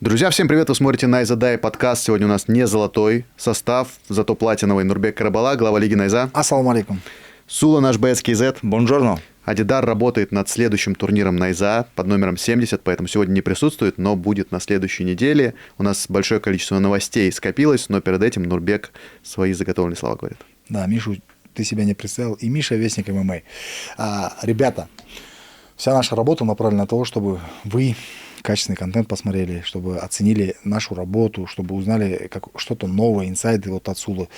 Друзья, всем привет, вы смотрите Найза подкаст. Сегодня у нас не золотой состав, зато платиновый. Нурбек Карабала, глава Лиги Найза. Ассаламу алейкум. Сула наш БС КЗ. Бонжорно. Адидар работает над следующим турниром Найза под номером 70, поэтому сегодня не присутствует, но будет на следующей неделе. У нас большое количество новостей скопилось, но перед этим Нурбек свои заготовленные слова говорит. Да, Мишу, ты себя не представил. И Миша Вестник ММА. Ребята, вся наша работа направлена на то, чтобы вы качественный контент посмотрели, чтобы оценили нашу работу, чтобы узнали что-то новое, инсайды вот от Сулы.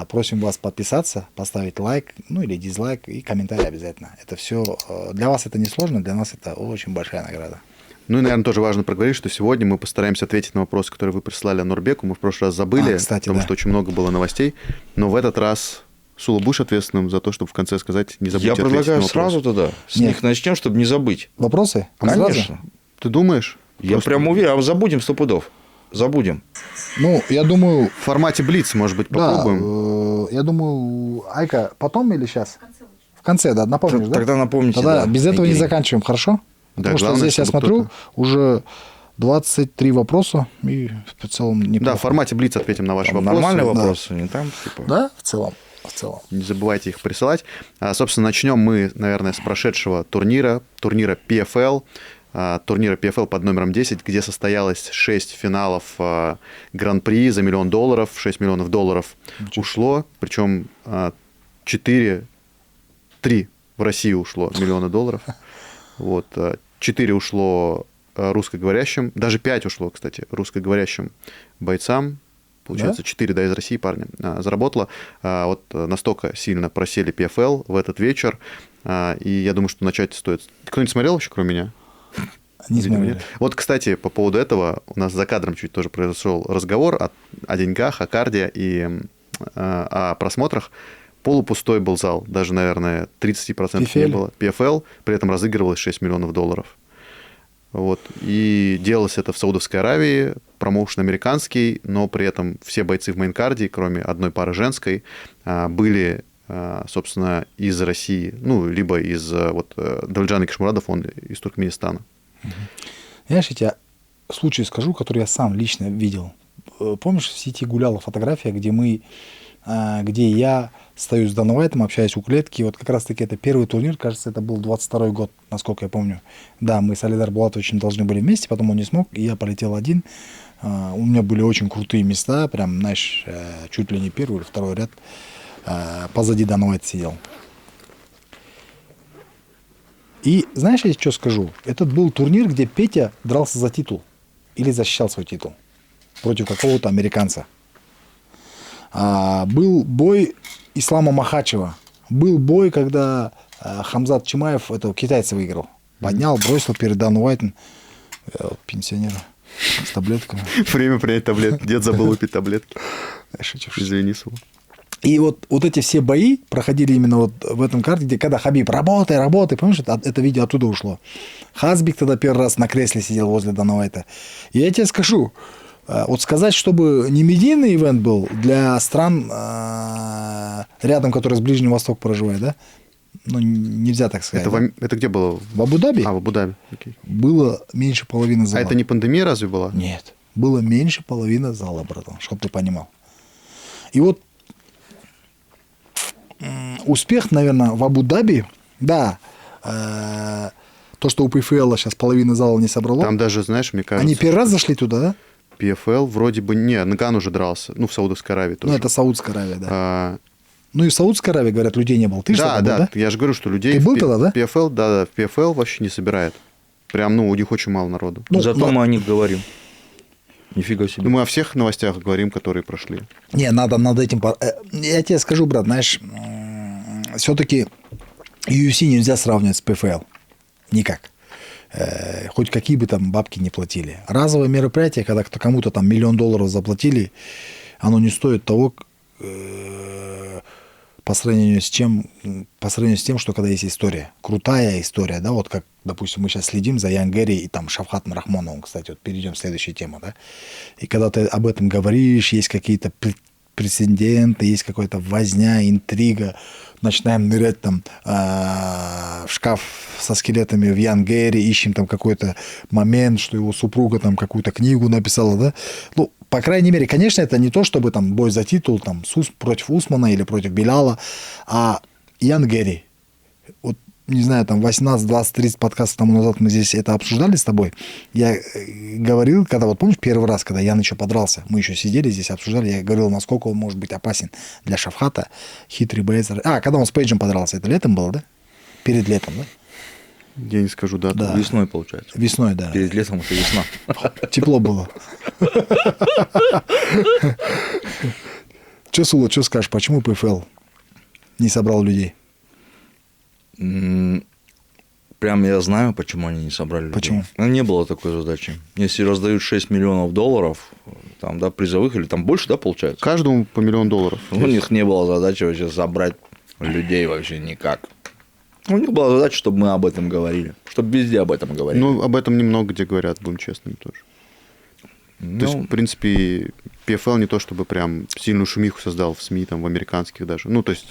Просим вас подписаться, поставить лайк, ну или дизлайк и комментарий обязательно. Это все, для вас это не сложно, для нас это очень большая награда. Ну и, наверное, тоже важно проговорить, что сегодня мы постараемся ответить на вопросы, которые вы прислали Нурбеку. Мы в прошлый раз забыли, кстати, потому да. что очень много было новостей, но в этот раз... Сула, будешь ответственным за то, чтобы в конце сказать, не забудьте ответить на вопрос? Я предлагаю сразу тогда с них начнем, чтобы не забыть. Вопросы? Конечно. Ты думаешь? Я прям уверен, а забудем 100 пудов. Забудем. Ну, я думаю... В формате Блиц, может быть, попробуем? Да, я думаю, Айка, потом или сейчас? В конце, да, напомнишь, да? Тогда напомните. Тогда да, без этого не идеи. заканчиваем, хорошо? Да, Потому что главное, здесь я чтобы смотрю, кто-то- уже 23 вопроса, и в целом Да, неплохо. в формате Блиц ответим на ваши Там вопросы. нормальные Да. вопросы, не там, типа. Да, в целом. Не забывайте их присылать. Собственно, начнем мы, наверное, с прошедшего турнира PFL. Турнира PFL под номером 10, где состоялось 6 финалов Гран-при за $1 миллион, $6 миллионов ушло, причем 3 в Россию ушло $1 миллиона. Вот, 4 ушло русскоговорящим, даже 5 ушло, кстати, русскоговорящим бойцам. Получается, 4, из России парня заработало. Вот настолько сильно просели PFL в этот вечер. И я думаю, что начать стоит... Кто-нибудь смотрел вообще, кроме меня? Не Видимо, смотрели. нет. Вот, кстати, по поводу этого у нас за кадром чуть тоже произошел разговор о деньгах, о карде и о просмотрах. Полупустой был зал, даже, наверное, 30% не PFL. было. PFL, при этом разыгрывалось $6 миллионов. Вот. И делалось это в Саудовской Аравии, промоушен американский, но при этом все бойцы в мейнкарде, кроме одной пары женской, были, собственно, из России, ну, либо из Далджан Кишмурадов, он из Туркменистана. Знаешь, я тебе случай скажу, который я сам лично видел. Помнишь, в сети гуляла фотография, где я стою с Дана Уайтом, общаюсь у клетки. Вот как раз-таки это первый турнир, кажется, это был 22-й год, насколько я помню. Да, мы с Алидар Булатовичем должны были вместе, потом он не смог, и я полетел один. У меня были очень крутые места, прям, знаешь, чуть ли не первый или второй ряд. Позади Дана Уайт сидел. И знаешь, я что скажу? Этот был турнир, где Петя дрался за титул. Или защищал свой титул. Против какого-то американца. Был бой Ислама Махачева. Был бой, когда Хамзат Чимаев этого китайца выиграл. Поднял, бросил перед Дан Уайтом. Пенсионера с таблетками. Время принять таблетки. Дед забыл выпить таблетки. Извини, Сула. И вот эти все бои проходили именно вот в этом карте, где когда Хабиб работай, помнишь, это видео оттуда ушло. Хазбик тогда первый раз на кресле сидел возле Дана Уайта. И я тебе скажу, вот сказать, чтобы не медийный ивент был для стран рядом, которые с Ближнего Востока проживают, да? Ну, нельзя так сказать. Это где было? В Абу-Даби? В Абу-Даби. Окей. Было меньше половины зала. А это не пандемия разве была? Нет. Было меньше половины зала, братан, чтобы ты понимал. И вот успех, наверное, в Абу-Даби, да, то, что у PFL сейчас половина зала не собрало. Там даже, знаешь, мне кажется... Они первый раз зашли туда, да? PFL вроде бы... Не, Наган уже дрался. Ну, в Саудовской Аравии тоже. Ну, это Саудская Аравия, да. Ну, и в Саудовской Аравии, говорят, людей не было. Ты же Да, тогда был, да? Я же говорю, что людей... Ты был тогда, да? PFL, да, в PFL вообще не собирает. Прям, у них очень мало народу. Ну, Зато мы о них говорим. Нифига себе. Ну, мы о всех новостях говорим, которые прошли. Не, надо над этим... Я тебе скажу, брат, знаешь, все-таки UFC нельзя сравнивать с PFL. Никак. Хоть какие бы там бабки не платили. Разовое мероприятие, когда кому-то там $1 миллион заплатили, оно не стоит того, по сравнению с тем, что когда есть история. Крутая история, да, вот как, допустим, мы сейчас следим за Ян Гэри и там Шавхатом Рахмоновым, кстати, вот перейдем к следующей теме, да. И когда ты об этом говоришь, есть какие-то прецеденты, есть какая-то возня, интрига, начинаем нырять там в шкаф со скелетами в Янгере, ищем там какой-то момент, что его супруга там какую-то книгу написала, да. Ну, по крайней мере, конечно, это не то, чтобы там бой за титул там, против Усмана или против Беляла, а Янгери. Вот, не знаю, там 18, 20, 30 подкастов тому назад мы здесь это обсуждали с тобой. Я говорил, когда, вот помнишь, первый раз, когда Ян еще подрался, мы еще сидели здесь, обсуждали, я говорил, насколько он может быть опасен для Шавхата, хитрый боец. Когда он с Пейджем подрался, это летом было, да? Перед летом, да? Я не скажу дату. Да. Весной, получается. Весной, да. Перед летом это весна. Тепло было. Че, Сула, что скажешь, почему ПФЛ не собрал людей? Прям я знаю, почему они не собрали людей. Почему? Ну, не было такой задачи. Если раздают $6 миллионов, там, да, призовых, или там больше, да, получается? Каждому по $1 миллион. У них не было задачи вообще собрать людей вообще никак. У них была задача, чтобы мы об этом говорили. Чтобы везде об этом говорили. Ну, об этом немного где говорят, будем честными тоже. То есть, в принципе, PFL не то, чтобы прям сильную шумиху создал в СМИ, там, в американских даже. Ну, то есть,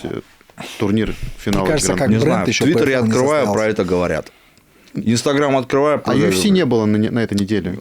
турнир, финал. Мне кажется, как не бренд знаю, в еще Твиттере PFL не открываю, состоялся. про это говорят. Инстаграм открываю, про А это UFC говорят. не было на этой неделе.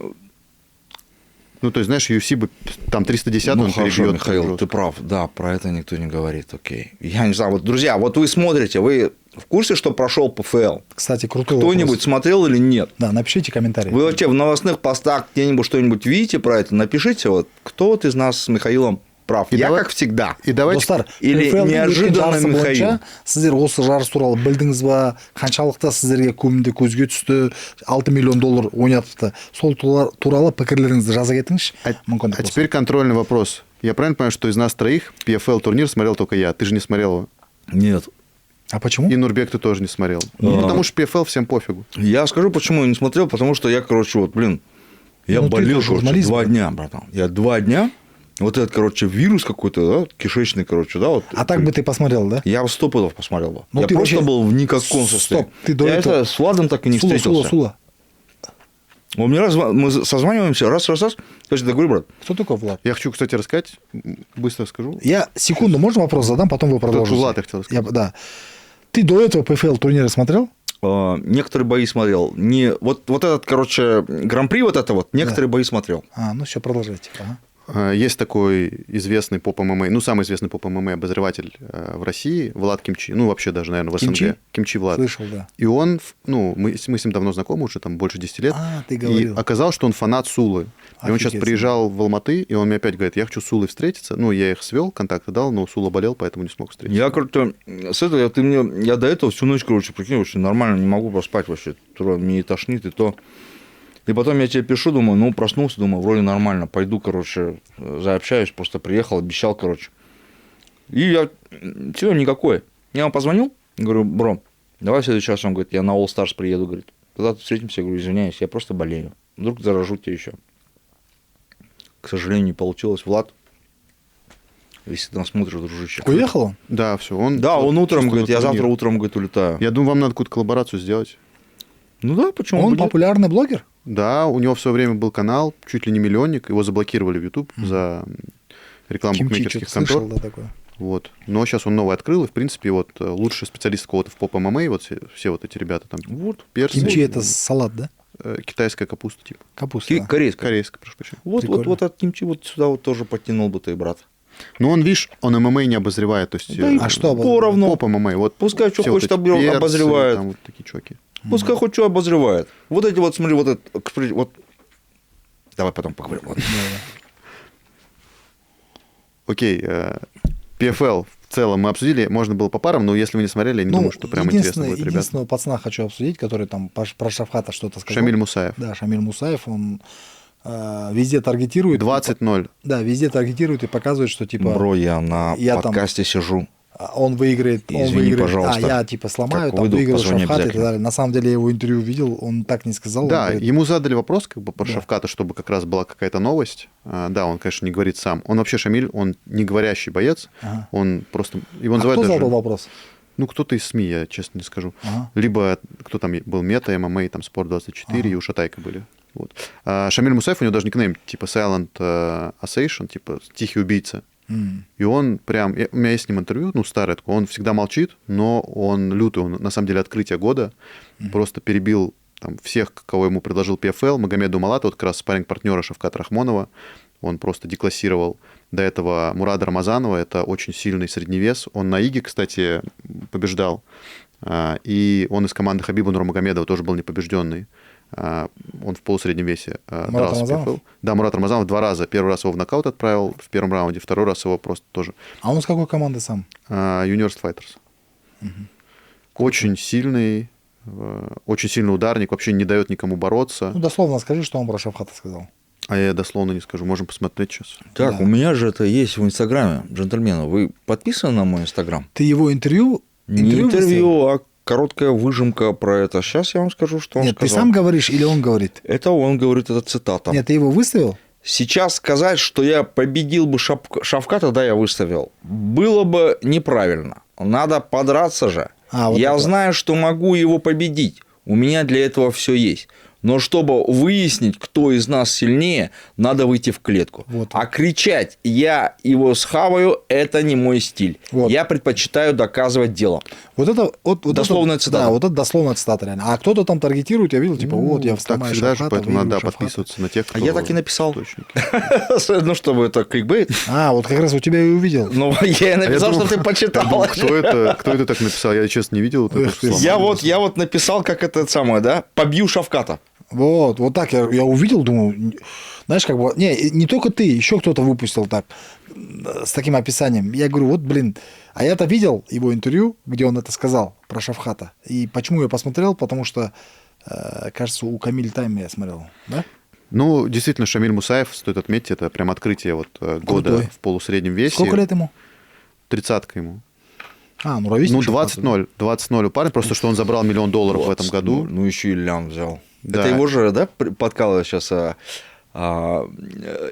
Ну, то есть, знаешь, UFC бы там 310 Ну, он хорошо, перебьет. Михаил, жестко. ты прав. Да, про это никто не говорит, окей. Я не знаю, вот, друзья, вот вы смотрите, вы в курсе, что прошел ПФЛ? Кстати, крутой Кто-нибудь вопрос. смотрел или нет? Да, напишите комментарий. Вы вообще в новостных постах где-нибудь что-нибудь видите про это? Напишите, вот, кто вот из нас с Михаилом прав. И Я давай- как всегда. И давайте... Достар, Или PFL-дің неожиданно өткен жарысы Михаил. бойынша сіздер осы жарыс туралы білдіңіз ба? Қаншалықты сіздерге көбінде көзге түсті? $6 миллион ойнатыпты. Сол туралы пікірлеріңізді жаза кетіңізші. Мүмкіндік А болса. теперь контрольный вопрос. Я правильно понимаю, что из нас троих PFL турнир смотрел только я? Ты же не смотрел его. Нет. А почему? И Нурбек ты тоже не смотрел. Ну, потому что PFL всем пофигу. Я скажу, почему я не смотрел, потому что я, короче, вот, блин, я Ну, ты болел, же короче, журналист, 2 блин. дня, братан. Я 2 дня, вот этот, короче, вирус какой-то, да, кишечный, короче, да, вот. А так бы ты посмотрел, да? Я 100 посмотрел бы. Ну, Я ты просто вообще- был в никаком Стоп, состоянии. ты до я этого- это с Владом так и не встретился. Сула. Он мне мы созваниваемся, раз. Скажи, говорю, брат, Кто такой Влад? Я хочу, кстати, рассказать, быстро скажу. Я секунду, можно вопрос задам, потом вы продолжите. Влад, я хотел сказать. Да. Ты до этого ПФЛ турниры смотрел? некоторые бои смотрел. Вот этот, короче, гран-при вот это вот, некоторые бои смотрел. Ну все, продолжайте. Ага. Есть такой известный поп-ММА, ну, самый известный поп-ММА обозреватель в России, Влад Кимчи, ну, вообще даже, наверное, в Кимчи? СНГ. Кимчи Влад. Слышал, да. И он, ну, мы с ним давно знакомы, уже там больше 10 лет. Ты И говорил. оказалось, что он фанат Сулы. И он сейчас Офигеть. приезжал в Алматы, и он мне опять говорит, я хочу с Сулой встретиться. Ну, я их свел, контакты дал, но Сула болел, поэтому не смог встретиться. Я, короче, с этого, я до этого всю ночь, короче, прикинь, вообще нормально не могу поспать вообще. Мне и тошнит, и то. И потом я тебе пишу, думаю, ну, проснулся, думаю, вроде нормально, пойду, короче, заобщаюсь, просто приехал, обещал, короче. И я, все, никакой. Я ему позвонил, говорю, бро, давай в следующий раз, он говорит, я на All Stars приеду, говорит, когда встретимся, я говорю, извиняюсь, я просто болею, вдруг заражу тебя еще. К сожалению, не получилось, Влад, если ты нас смотришь, дружище. Уехал он? Да, все. Он, Да, он утром, чисто говорит, на я турнир. завтра утром, говорит, улетаю. Я думаю, вам надо какую-то коллаборацию сделать. Ну да, почему Он бы нет? популярный блогер? Да, у него в свое время был канал, чуть ли не миллионник, его заблокировали в YouTube за рекламу Кимчи, букмекерских что-то слышал, контор. да, такое. Вот. Но сейчас он новый открыл, и, в принципе, вот лучший специалист кого-то в поп-ММА, вот все вот эти ребята там, Вот. перцы, Кимчи это салат, да? китайская капуста, типа, Капуста. да. Корейская. корейская, прошу прощения. Прикольно. Вот от кимчи вот сюда вот тоже подтянул бы ты, брат. Но он, видишь, он ММА не обозревает, то есть... Да и А что поровну. Поп-ММА, вот Пускай что все вот хочет эти перцы, обозревает. там вот такие чуваки. Пускай хоть что обозревает. Вот эти вот, смотри, вот это, вот. Давай потом поговорим. ладно. Окей, PFL в целом мы обсудили, можно было по парам, но если вы не смотрели, я не думаю, что прям интересно будет, ребят. Единственного пацана хочу обсудить, который там про Шавхата что-то сказал. Шамиль Мусаев. Да, Шамиль Мусаев, он везде таргетирует. 20-0. Да, везде таргетирует и показывает, что типа Бро, я на Я там- подкасте сижу. он выиграет. он Извини, выиграет, пожалуйста. я типа сломаю, Как там выйду, выиграю позвони Шавхата и так обязательно. далее. На самом деле я его интервью видел, он так не сказал. он Да, говорит, ему задали вопрос как бы про Да. Шавката, чтобы как раз была какая-то новость. Да, он, конечно, не говорит сам. Он вообще Шамиль, он не говорящий боец. Ага. Он просто... Его а называют кто даже... задал вопрос? Ну, кто-то из СМИ, я честно не скажу. Ага. Либо кто там был Мета, ММА, там Спорт24 и у Шатайка были. Вот. А Шамиль Мусаев, у него даже никнейм, типа Silent Assassin, типа Тихий убийца. И он прям... У меня есть с ним интервью, ну, старое такое. Он всегда молчит, но он лютый. Он, на самом деле, открытие года. Просто перебил там всех, кого ему предложил PFL. Магомеду Малатову, вот как раз спарринг-партнера Шавката Рахмонова. Он просто деклассировал. До этого Мурада Рамазанова. Это очень сильный средневес. Он на ИГе, кстати, побеждал. И он из команды Хабиба Нурмагомедова тоже был непобежденный. Он в полусреднем весе дрался в PFL. Да, Мурат Рамазанов 2 раза. Первый раз его в нокаут отправил в первом раунде, второй раз его просто тоже. А он с какой команды сам? Юниорс Файтерс. Очень сильный ударник, вообще не дает никому бороться. Ну, дословно скажи, что он про Шавката сказал. А я дословно не скажу, можем посмотреть сейчас. Так, Да. у меня же это есть в Инстаграме, джентльмены. Вы подписаны на мой Инстаграм? Ты его интервью Не выставил? интервью, а короткая выжимка про это. Сейчас я вам скажу, что он Нет, ты сказал. сам говоришь или он говорит? Это он говорит, это цитата. Нет, ты его выставил? Сейчас сказать, что я победил бы Шавката, да, я выставил, было бы неправильно. Надо подраться же. Вот я это. знаю, что могу его победить. У меня для этого все есть. Но чтобы выяснить, кто из нас сильнее, надо выйти в клетку. Вот. А кричать «я его схаваю» – это не мой стиль. Вот. Я предпочитаю доказывать делом. Вот это... Вот Дословная это, цитата. Да, вот это дословная цитата реально. А кто-то там таргетирует, я видел, типа, вот, я Так встаю всегда же, Шавката, поэтому выиграю надо Шавката. подписываться на тех, кто... я так и написал. источники. Ну, чтобы это кликбейт. Вот как раз у тебя и увидел. Ну, я и написал, думал- что ты почитал. Кто это так написал? Я, честно, не видел. это Эх ты. просто Я сломано. вот написал, как это самое, да? Побью Шавката. Вот так я увидел, думаю, знаешь, как бы, не только ты, еще кто-то выпустил так, с таким описанием. Я говорю, вот, блин, а я-то видел его интервью, где он это сказал про Шавката. И почему я посмотрел? Потому что, кажется, у Камиль Тайм я смотрел, да? Ну, действительно, Шамиль Мусаев, стоит отметить, это прям открытие года Крутой. в полусреднем весе. Сколько лет ему? 30-ка ему. Ровесник Ну, Шавката. 20-0. 20-0 у парня, просто что он забрал $1 000 000 в этом году. Ну, еще и лям взял. Да. Это его же, да, подкалывает сейчас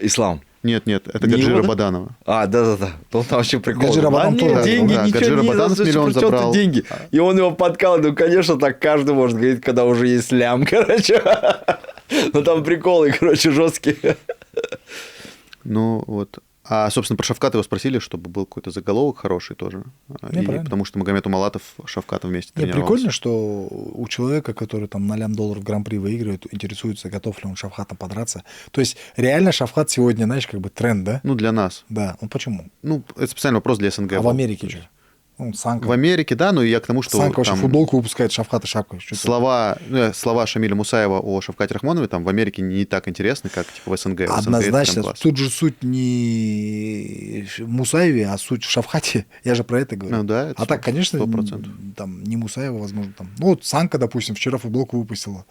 Ислам? Нет, это Не Гаджира его, да? Баданова. Да. Он там вообще прикольный. Гаджира Бадан тоже, деньги, да, ничего Гаджира не Баданов за- миллион при чём тут забрал. деньги. И он его подкалывает. Ну, конечно, так каждый может говорить, когда уже есть лям, короче. Ну, там приколы, короче, жесткие. Ну, вот. А, собственно, про Шавката его спросили, чтобы был какой-то заголовок хороший тоже. И правильно. потому что Магомед Умалатов Шавката вместе Нет, тренировался. прикольно, что у человека, который там на $1 000 000 Гран-при выигрывает, интересуется, готов ли он Шавкатом подраться. То есть, реально Шавкат сегодня, знаешь, как бы тренд, да? Ну, для нас. Да. Почему? Ну, это специальный вопрос для СНГ. А в был. Америке что? Санка. В Америке, да, но я к тому, что Санка вообще там футболку выпускает Шавката шапкой. слова Шамиля Мусаева о Шавкате Рахмонове там в Америке не так интересны, как типа в СНГ. В СНГ это Однозначно. прям класс. Тут же суть не в Мусаеве, а суть в Шавкате. Я же про это говорю. Ну да, это а так, конечно, 100%. там не Мусаева, возможно, там. Ну, вот Санка, допустим, вчера футболку выпустила.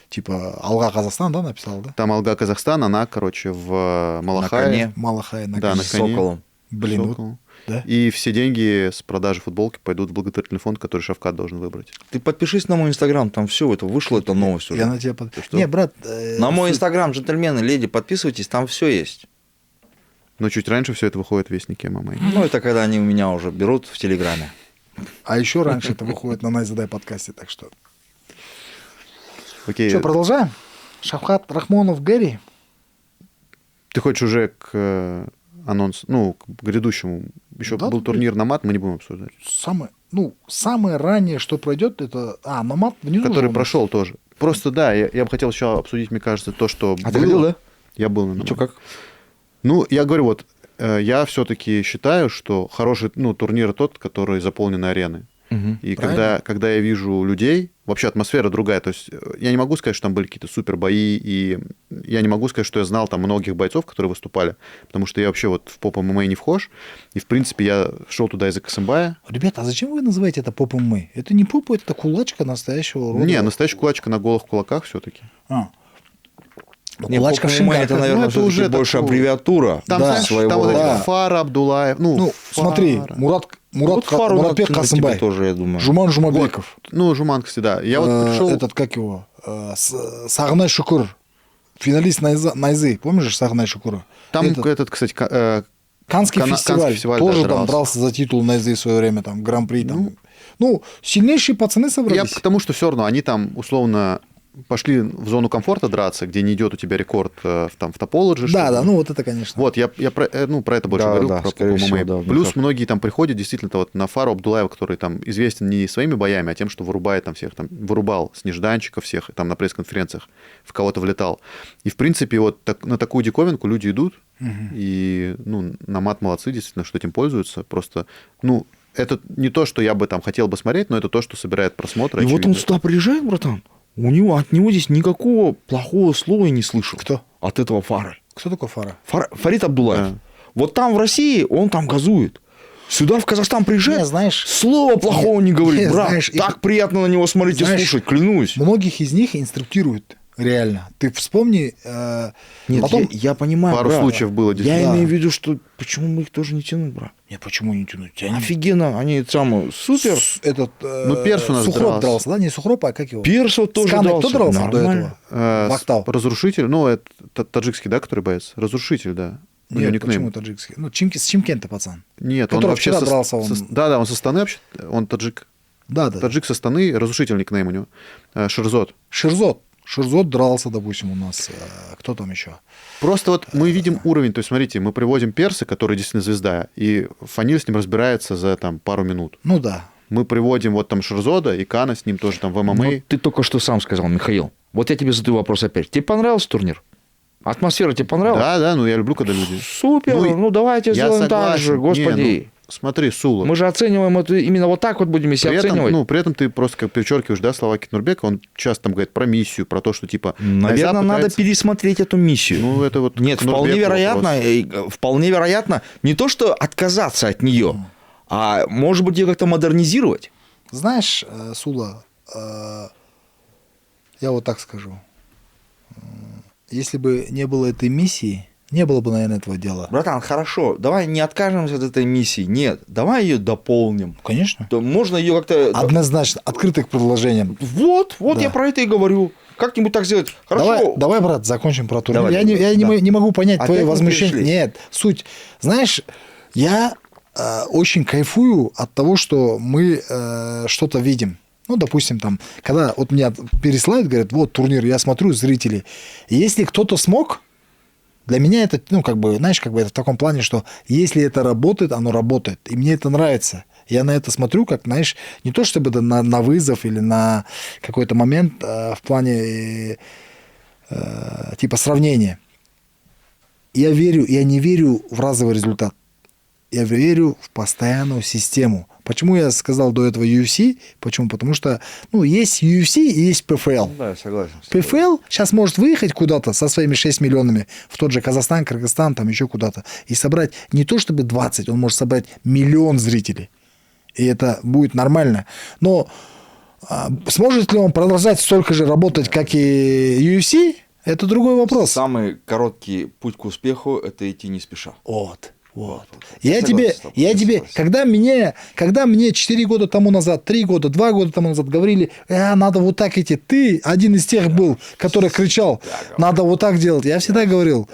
Типа Алга Казахстан, да, написала, да? Там Алга Казахстан, она, короче, в Малахае. коне. Малахай на Да, коне. на коне. Соколом. Блин, вот, Сокол. да? И все деньги с продажи футболки пойдут в благотворительный фонд, который Шавкат должен выбрать. Ты подпишись на мой Инстаграм, там все это вышло, эта новость уже. Я на тебя под... что? Не, брат... На мой Инстаграм, джентльмены, леди, подписывайтесь, там все есть. Но чуть раньше все это выходит в Вестнике ММА. Ну, это когда они у меня уже берут в Телеграме. А еще раньше это выходит на Найзадай подкасте, так что... Окей, Что, продолжаем? Шавкат Рахмонов, Гэри. ты хочешь уже к анонсу, ну, к грядущему. Еще Да, был турнир на мат, мы не будем обсуждать. Самое раннее, что пройдет, это... на мат внизу. Который же у нас. прошел тоже. Просто, да, я бы хотел еще обсудить, мне кажется, то, что А ты ходил, да? Я был на И Намат. что, как? Ну, я говорю, вот, я все-таки считаю, что хороший турнир тот, который заполнены арены. И Правильно. когда я вижу людей, вообще атмосфера другая. То есть я не могу сказать, что там были какие-то супер бои, и я не могу сказать, что я знал там многих бойцов, которые выступали, потому что я вообще вот в поп ММА не вхож. И, в принципе, я шел туда из Акасамбая. Ребята, а зачем вы называете это поп ММА? Это не поп, это кулачка настоящего рода. Не, настоящая кулачка на голых кулаках все-таки. Не, Кулачка в поп-ММА шинках. это, наверное, это всё-таки уже больше такое. аббревиатура Там, Да. знаешь, своего там вот эти рода. Фара Абдулаев. Смотри, Фара. Муратбек Касымбай, тоже, я думаю. Жуман Жумабеков, Ну, Жуман, кстати, да. Я вот пришел... этот, как его, Сагнай Шукур, финалист Найзы, помнишь Сагнай Шукура? Там Этот этот, кстати, Канский Канский фестиваль, тоже да, там дрался. дрался за титул Найзы в свое время, там, Гран-при. Там. Ну, сильнейшие пацаны я собрались. к тому, что все равно они там условно пошли в зону комфорта драться, где не идет у тебя рекорд там, в Topology. Да, ну вот это, конечно. Вот, я про это больше говорил, про всего, ММА. да, Плюс многие там приходят действительно вот на Фару Абдулаева, который там известен не своими боями, а тем, что вырубает там всех, там, вырубал с нежданчиков всех, там на пресс-конференциях в кого-то влетал. И, в принципе, вот на такую диковинку люди идут, и, ну, на мат молодцы, действительно, что этим пользуются. Просто, ну, это не то, что я бы там хотел бы смотреть, но это то, что собирает просмотры. И очевидно. вот он сюда приезжает, братан, от него здесь никакого плохого слова я не слышал. Кто? От этого Фары. Кто такой Фара? Фарид Абдулаев. Да. Вот там в России он там газует. Сюда, в Казахстан приезжает, Не, знаешь, слова плохого не говорит. не, Брат, знаешь, так приятно на него смотреть и знаешь, слушать, клянусь. Многих из них инструктируют, реально. Ты вспомни... Нет, потом... я понимаю, Пару брат. случаев было, Я действительно. имею в виду, что почему мы их тоже не тянем, брат? Не, почему не тянуть? Они... Офигенно, они самые супер. Этот, Ну, Перс у нас Сухроп дрался. дрался, да? Не Сухроп, а как его? Персо тоже Сканы дрался. кто дрался до Нормально. этого? Вахтал. Разрушитель, ну, это таджикский, да, который боец? Разрушитель, да. У него Нет, никнейм. почему таджикский? Ну, с Чимкента, пацан. Нет, он Который вообще вчера дрался, он- Да, он со Астаны вообще, он таджик. Да. Таджик со Астаны, разрушитель никнейм у него. Шерзот. Шерзот дрался, допустим, у нас. Кто там еще? Просто вот мы видим уровень, то есть смотрите, мы приводим Перса, который действительно звезда, и Фаниль с ним разбирается за там пару минут. Ну да. Мы приводим вот там Шерзода и Кана с ним тоже там в ММА. Ну, ты только что сам сказал, Михаил. Вот я тебе задаю вопрос опять. Тебе понравился турнир? Атмосфера тебе понравилась? Да, ну я люблю, когда люди... Супер, Ну, ну давайте Я сделаем так согласен. же, господи. Не, ну, смотри, Сула. Мы же оцениваем это именно вот так вот будем если При этом, оценивать. ну, при этом ты просто как подчеркиваешь, да, слова Китнурбека, он часто там говорит про миссию, про то, что типа... Наверное, Айза надо пытается- пересмотреть эту миссию. Ну, это вот... Нет, Китнурбеку вполне вероятно, не то, что отказаться от нее, а может быть ее как-то модернизировать. Знаешь, Сула, я вот так скажу. Если бы не было этой миссии, не было бы, наверное, этого дела. Братан, хорошо, давай не откажемся от этой миссии. Нет, давай ее дополним. Конечно. То можно ее как-то... Однозначно, открыты к предложениям. Вот, Да. я про это и говорю. Как-нибудь так сделать. Хорошо. Давай, брат, закончим про турнир. Давай, Я не могу понять Опять твое мы возмущение. перешли. Нет, суть. Знаешь, я очень кайфую от того, что мы что-то видим. Ну, допустим, там, когда вот меня пересылают, говорят, вот турнир, я смотрю, зрители. И если кто-то смог, для меня это, ну, как бы, знаешь, как бы это в таком плане, что если это работает, оно работает. И мне это нравится. Я на это смотрю, как, знаешь, не то чтобы это на вызов или на какой-то момент в плане типа сравнения. Я не верю в разовый результат. Я верю в постоянную систему. Почему я сказал до этого UFC? Почему? Потому что, ну, есть UFC и есть PFL. Да, я согласен. PFL сейчас может выехать куда-то со своими 6 миллионами в тот же Казахстан, Кыргызстан, там еще куда-то, и собрать не то чтобы 20, он может собрать 1 миллион зрителей. И это будет нормально. Но сможет ли он продолжать столько же работать, как и UFC? Это другой вопрос. Самый короткий путь к успеху – это идти не спеша. Вот. Я Я тебе, когда мне 4 года тому назад, 3 года, 2 года тому назад говорили, надо вот так идти. Ты один из тех был, который кричал, надо вот так делать. Я всегда говорил,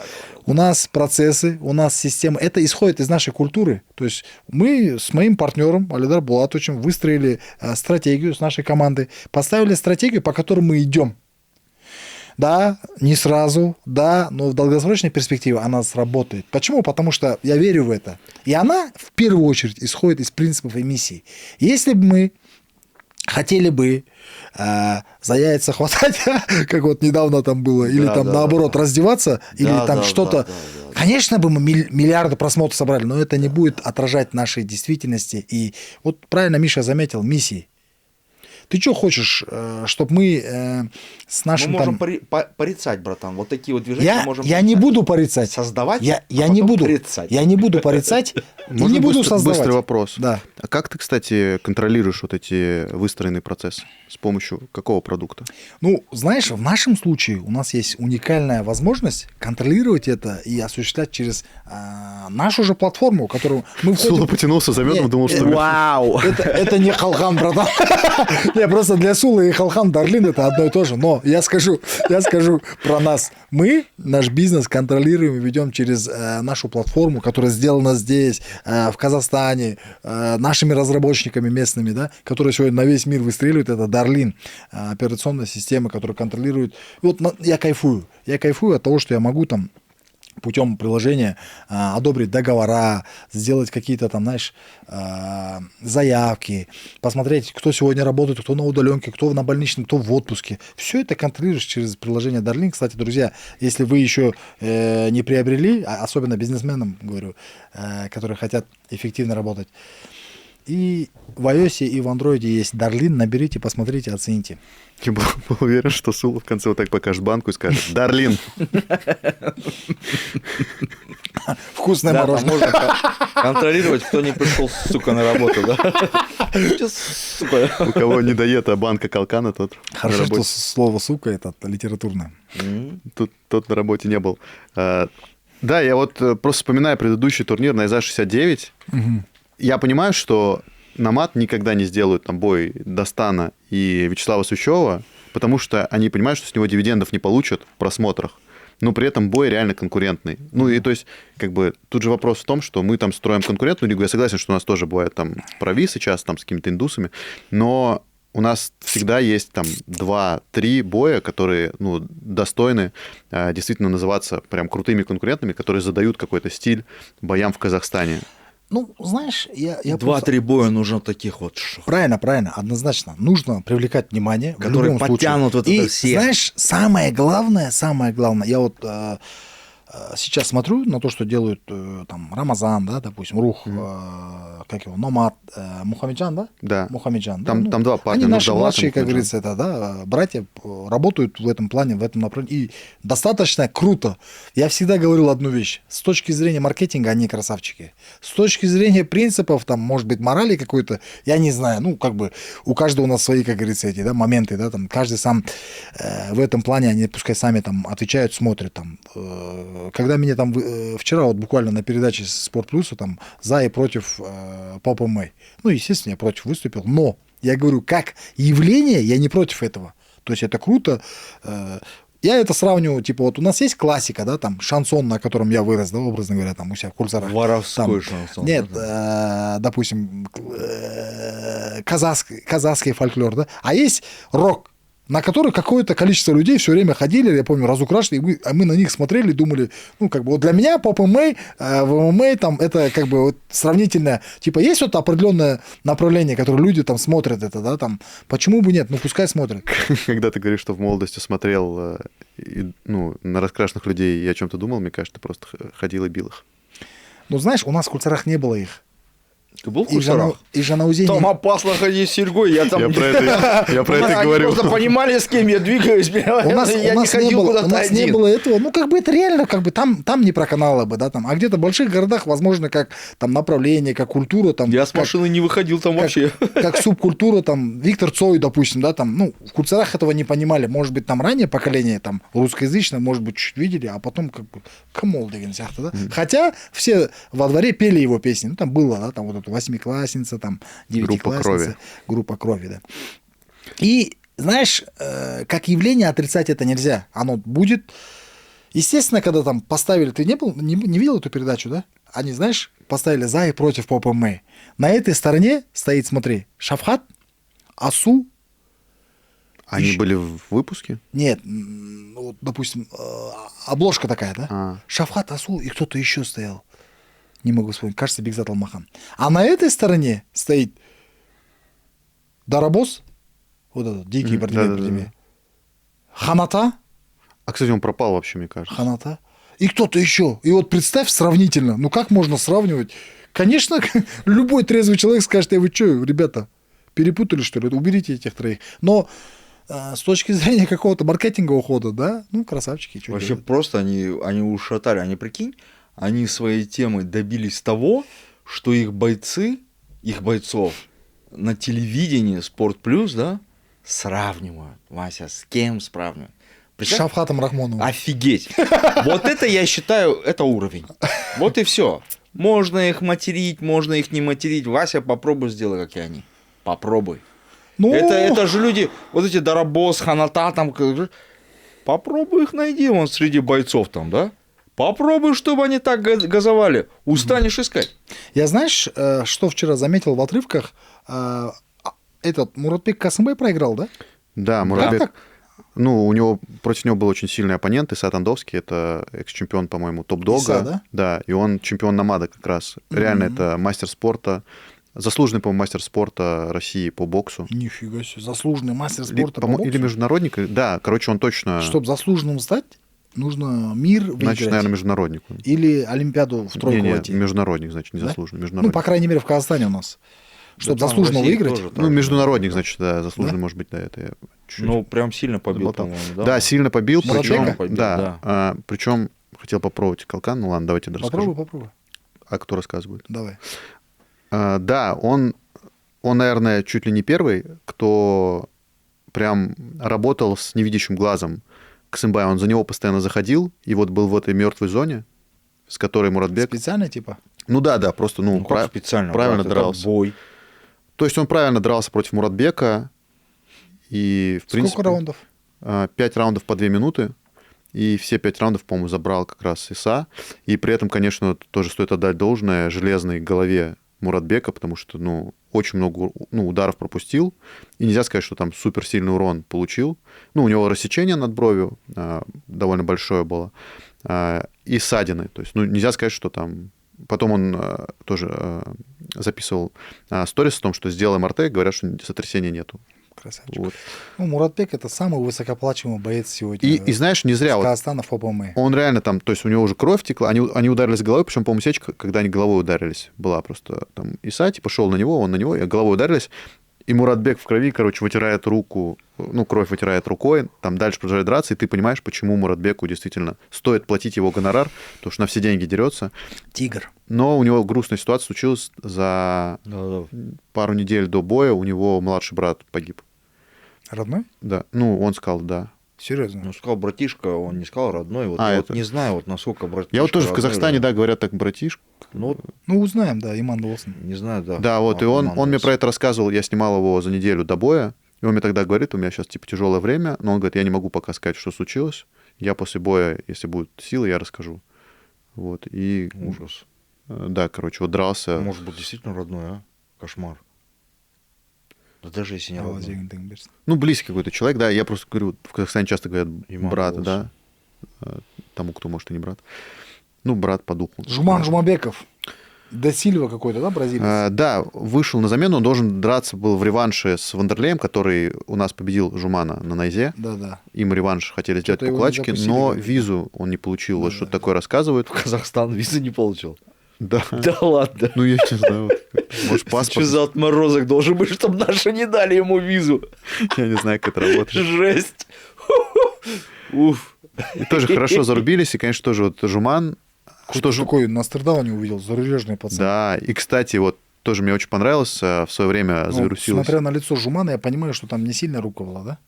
у нас процессы, у нас система. Это исходит из нашей культуры. То есть мы с моим партнером Алидар Булатовичем выстроили стратегию с нашей командой, поставили стратегию, по которой мы идем. Да, не сразу, да, но в долгосрочной перспективе она сработает. Почему? Потому что я верю в это. И она, в первую очередь, исходит из принципов и миссий. Если бы мы хотели бы за яйца хватать, как вот недавно там было, или там наоборот раздеваться, или там что-то... Конечно бы мы миллиарды просмотров собрали, но это не будет отражать нашей действительности. И вот правильно Миша заметил, миссии. Ты что хочешь, чтобы мы с нашим... Мы можем порицать, братан. Вот такие вот движения мы можем... Я не буду порицать. Создавать, я не буду порицать. Я не буду порицать и не буду создавать. Быстрый вопрос. Да. А как ты, кстати, контролируешь вот эти выстроенные процессы? С помощью какого продукта? Ну, знаешь, в нашем случае у нас есть уникальная возможность контролировать это и осуществлять через нашу же платформу, которую мы входим... Сула потянулся за медом, думал, что... Вау! Это не Халгам, братан. Не, просто для Сулы и Халхан Дарлин это одно и то же. Но я скажу про нас. Мы наш бизнес контролируем и ведем через нашу платформу, которая сделана здесь, в Казахстане, нашими разработчиками местными, да, которые сегодня на весь мир выстреливают. Это Дарлин, операционная система, которая контролирует. И вот я кайфую. Я кайфую от того, что я могу там путем приложения одобрить договора, сделать какие-то там, знаешь, заявки, посмотреть, кто сегодня работает, кто на удаленке, кто на больничном, кто в отпуске. Все это контролируешь через приложение Darlin. Кстати, друзья, если вы еще не приобрели, особенно бизнесменам, говорю, которые хотят эффективно работать, и в iOS, и в Android есть Darlin, наберите, посмотрите, оцените. Я был уверен, что Сула в конце вот так покажет банку и скажет: Дарлин. Вкусное Да, там мороженое. можно контролировать, кто не пришел, сука, на работу, да? Сука. У кого не доета банка Калкана, тот на Хорошо, что работе. слово «сука» это литературное. Тот на работе не был. Да, я вот просто вспоминаю предыдущий турнир на ИЗА-69. Я понимаю, что на мат никогда не сделают там бой Дастана и Вячеслава Сущева, потому что они понимают, что с него дивидендов не получат в просмотрах. Но при этом бой реально конкурентный. Ну и то есть, как бы, тут же вопрос в том, что мы там строим конкурентную лигу. Я согласен, что у нас тоже бывают там провисы часто там с какими-то индусами, но у нас всегда есть там 2-3 боя, которые, ну, достойны действительно называться прям крутыми конкурентами, которые задают какой-то стиль боям в Казахстане. Ну, знаешь, я 2-3 боя нужно таких вот. Правильно, однозначно. Нужно привлекать внимание. Которые в любом подтянут случае. вот это И, все. знаешь, самое главное, я вот сейчас смотрю на то, что делают там Рамазан, да, допустим, Рух, как его, Номад, Мухамеджан, да? Да. Мухамеджан. Там, да? там два парня. Они наши Нурдалат и младшие, как Мухамеджан. говорится, это, да, братья работают в этом плане, в этом направлении. И достаточно круто. Я всегда говорил одну вещь. С точки зрения маркетинга они красавчики. С точки зрения принципов, там, может быть, морали какой-то, я не знаю. Ну, как бы у каждого у нас свои, как говорится, эти, да, моменты, да, там, каждый сам в этом плане, они пускай сами там отвечают, смотрят там. Когда меня там вчера вот буквально на передаче Спорт Плюса там за и против Попа Мэй. Ну, естественно, я против выступил, но я говорю, как явление, я не против этого. То есть это круто. Я это сравниваю, типа, вот у нас есть классика, да, там, шансон, на котором я вырос, да, образно говоря, там, у себя в Кульсарах. Воровской Там, шансон. Нет, допустим, казахский фольклор, да, а есть рок, на который какое-то количество людей все время ходили, я помню, разукрашенные, и мы на них смотрели, думали, ну, как бы, вот для меня Поп ММА, в ММА, там, это, как бы, вот, сравнительно, типа, есть вот определенное направление, которое люди там смотрят это, да, там, почему бы нет, ну, пускай смотрят. Когда ты говоришь, что в молодости смотрел ну, на раскрашенных людей и о чем-то думал, мне кажется, ты просто ходил и бил их. Ну, знаешь, у нас в Кульсарах не было их. Ты был в И Кульсарах? Жанаузе Там опасно ходить с серьгой, я там... Я про это Они говорю. просто понимали, с кем я двигаюсь, я не ходил куда-то у нас не один. было этого. Ну, как бы это реально, как бы там не проканало бы, да, там. А где-то в больших городах, возможно, как там направление, как культура, там. Я с как- машины не выходил там вообще. как субкультура, там, Виктор Цой, допустим, да, там, ну, в Кульсарах этого не понимали. Может быть, там раннее поколение, там, русскоязычное, может быть, чуть видели, а потом, как бы, камол деген сияқты, да. Хотя все во дворе пели его песни. Ну, там было, да, там, вот эта восьмиклассница, там, девятиклассница. Группа крови, да. И, знаешь, как явление отрицать это нельзя. Оно будет. Естественно, когда там поставили, ты не видел эту передачу, да? Они, знаешь, поставили за и против Поп ММА. На этой стороне стоит, смотри, Шафхат, Асу. Они Ещё- были в выпуске? Нет, вот, допустим, обложка такая, да? А. Шафхат, Асу и кто-то еще стоял. Не могу вспомнить, кажется, Бекзат Алмахан. А на этой стороне стоит Дарабос, вот этот дикий Да-да-да. Бардемир, Ханата, А, кстати, он пропал вообще, мне кажется. Ханата, и кто-то еще. И вот представь сравнительно, ну как можно сравнивать? Конечно, любой трезвый человек скажет: вы что, ребята, перепутали, что ли? Уберите этих троих. Но с точки зрения какого-то маркетингового хода, да, ну, красавчики. Что Вообще делать? просто они ушатали, они, прикинь, они своей темой добились того, что их бойцов на телевидении Спорт Плюс, да, сравнивают. Вася, с кем сравнивают? С Представь? Шафхатом Рахмоновым. Офигеть. Вот это, я считаю, это уровень. Вот и все. Можно их материть, можно их не материть. Вася, попробуй сделай, как и они. Попробуй. Ну, Это же люди, вот эти Дарабос, Ханата, там, попробуй их найди вон среди бойцов там, да? Попробуй, чтобы они так газовали. Устанешь искать. я знаешь, что вчера заметил в отрывках? Этот Муратбек Касымбай проиграл, да? Да, Муратбек. Как так? Ну, против него был очень сильный оппонент, Иса Тандовский, это экс-чемпион, по-моему, топ-дога. Иса, да? Да, и он чемпион Намада как раз. Реально, это мастер спорта, заслуженный, по-моему, мастер спорта России по боксу. Нифига себе, заслуженный мастер спорта по Или боксу. международник, да, короче, он точно... Чтобы заслуженным стать, нужно мир выиграть. Значит, наверное, международник. Или Олимпиаду в тройку Не, войти. международник, значит, не Да? заслуженный, Ну, международник. по крайней мере, в Казахстане у нас. Чтобы там заслуженно в России выиграть. тоже Ну, так. международник, значит, да, заслуженный, может быть, да, это я чуть-чуть Ну, прям сильно побил, замотал. по-моему, да? Да, сильно побил, Муратбека? причем, да, причем хотел попробовать Калкан, ну ладно, давайте расскажу. Попробуй. А кто рассказывает? Давай. Да, он, наверное, чуть ли не первый, кто прям работал с невидящим глазом Касымбая. Он за него постоянно заходил, и вот был в этой мертвой зоне, с которой Муратбек... Специально, типа? Ну да, просто, Ну, как специально, правильно брат, дрался. Это бой. То есть он правильно дрался против Муратбека, и, в принципе... Сколько раундов? 5 раундов по 2 минуты, и все 5 раундов, по-моему, забрал как раз Иса. И при этом, конечно, тоже стоит отдать должное железной голове Муратбека, потому что, ну, очень много ударов пропустил, и нельзя сказать, что там суперсильный урон получил. Ну, у него рассечение над бровью довольно большое было, и ссадины. То есть, ну, нельзя сказать, что там... Потом он тоже записывал сторис о том, что сделай МРТ, говорят, что сотрясения нету. Красавчик. Вот. Ну, Муратбек — это самый высокооплачиваемый боец сегодня. И знаешь, не зря... С Вот, Казахстана в ФБМ. он реально там, то есть у него уже кровь текла, они ударились головой, причем, по-моему, сечка, когда они головой ударились, была просто там Иса, типа, шел на него, он на него, и головой ударились, и Муратбек в крови, короче, вытирает руку, ну, кровь вытирает рукой, там дальше продолжает драться, и ты понимаешь, почему Муратбеку действительно стоит платить его гонорар, потому что на все деньги дерется. Тигр. Но у него грустная ситуация случилась за пару недель до боя, у него младший брат погиб. Родной? Да, ну, он сказал, да. Серьезно? Ну, сказал братишка, он не сказал родной. Вот, А, я это- вот не знаю, вот насколько братишка. Я вот тоже в родной Казахстане, или- да, говорят так, братишка. Ну, вот, Ну, узнаем, да, Иман Долсон. не знаю, да. Да, вот, и он мне Мандалс. про это рассказывал, я снимал его за неделю до боя, и он мне тогда говорит, у меня сейчас, типа, тяжелое время, но он говорит, я не могу пока сказать, что случилось, я после боя, если будут силы, я расскажу. Вот, и, Ужас. да, короче, вот дрался. Может быть, действительно родной, а? Кошмар. Да даже если не Алла родной. зегін тың берсін. Ну, близкий какой-то человек, да, я просто говорю, в Казахстане часто говорят Иман брат, Долс. да, тому, кто, может, и не брат. Ну, брат по духу. Жуман Жумабеков. Де Сильва какой-то, да, бразилец? Да, вышел на замену, он должен драться был в реванше с Вандерлеем, который у нас победил Жумана на Найзе. Да-да. Им реванш хотели сделать Что-то его не покладчики, запустили, но говорит. визу он не получил. Вот Да, что-то да. такое рассказывают. Казахстан визы не получил. Да. Да ладно. Ну, я не знаю. Вот, может, Что паспорт. за отморозок должен быть, чтобы наши не дали ему визу? Я не знаю, как это работает. Жесть. Уф. И тоже хорошо зарубились. И, конечно, тоже вот Жуман. Что же... Такой на Стардауне увидел, зарубежный пацан. Да. И, кстати, вот тоже мне очень понравилось. В свое время Ну, завирусилось. смотря на лицо Жумана, я понимаю, что там не сильно рука была, да?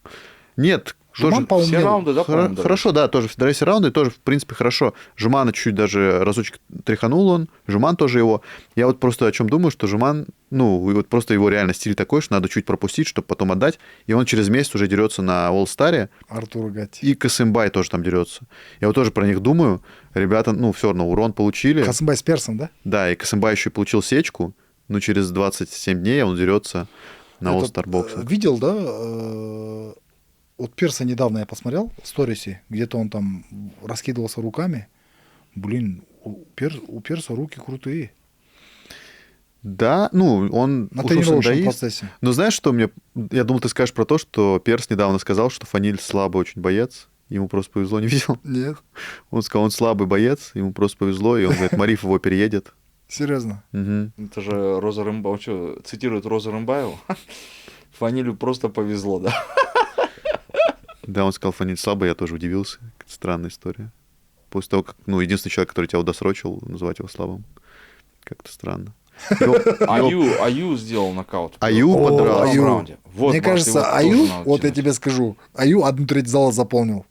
Нет, Жуман тоже... поумнел. Все раунды, да, по-моему, даже? Хорошо, да, тоже в драйсе раунды, тоже, в принципе, хорошо. Жумана чуть даже разочек тряханул он, Жуман тоже его. Я вот просто о чем думаю, что Жуман, ну, и вот просто его реально стиль такой, что надо чуть пропустить, чтобы потом отдать. И он через месяц уже дерется на All-Star, Артур Гати. и Касымбай тоже там дерется. Я вот тоже про них думаю. Ребята, ну, все равно урон получили. Касымбай с персом, да? Да, и Касымбай еще и получил сечку, но через 27 дней он дерется на Этот, All-Star Boxing. Видел, да? Вот перса недавно я посмотрел в сторисе, где-то он там раскидывался руками. Блин, у перса руки крутые. Да, ну, он На уж тренировочном индаист. процессе. Ну, знаешь, что мне... Я думал, ты скажешь про то, что Перс недавно сказал, что Фаниль слабый очень боец. Ему просто повезло, не видел. Нет, Он сказал, он слабый боец, ему просто повезло, и он говорит, Мариф его переедет. серьезно. Мгм. Это же Роза Рымбаева, что, цитирует Роза Рымбаеву? Фанилю просто повезло, да? Да, он сказал, Фаниль слабый, я тоже удивился. Какая-то странная история. После того, как, ну, единственный человек, который тебя удосрочил, называть его слабым. Как-то странно. Аю сделал нокаут. Аю В подрался. втором Аю. раунде. Вот, Мне Маш, кажется, его тоже Аю, надо вот я тянуть. тебе скажу, Аю 1/3 зала заполнил.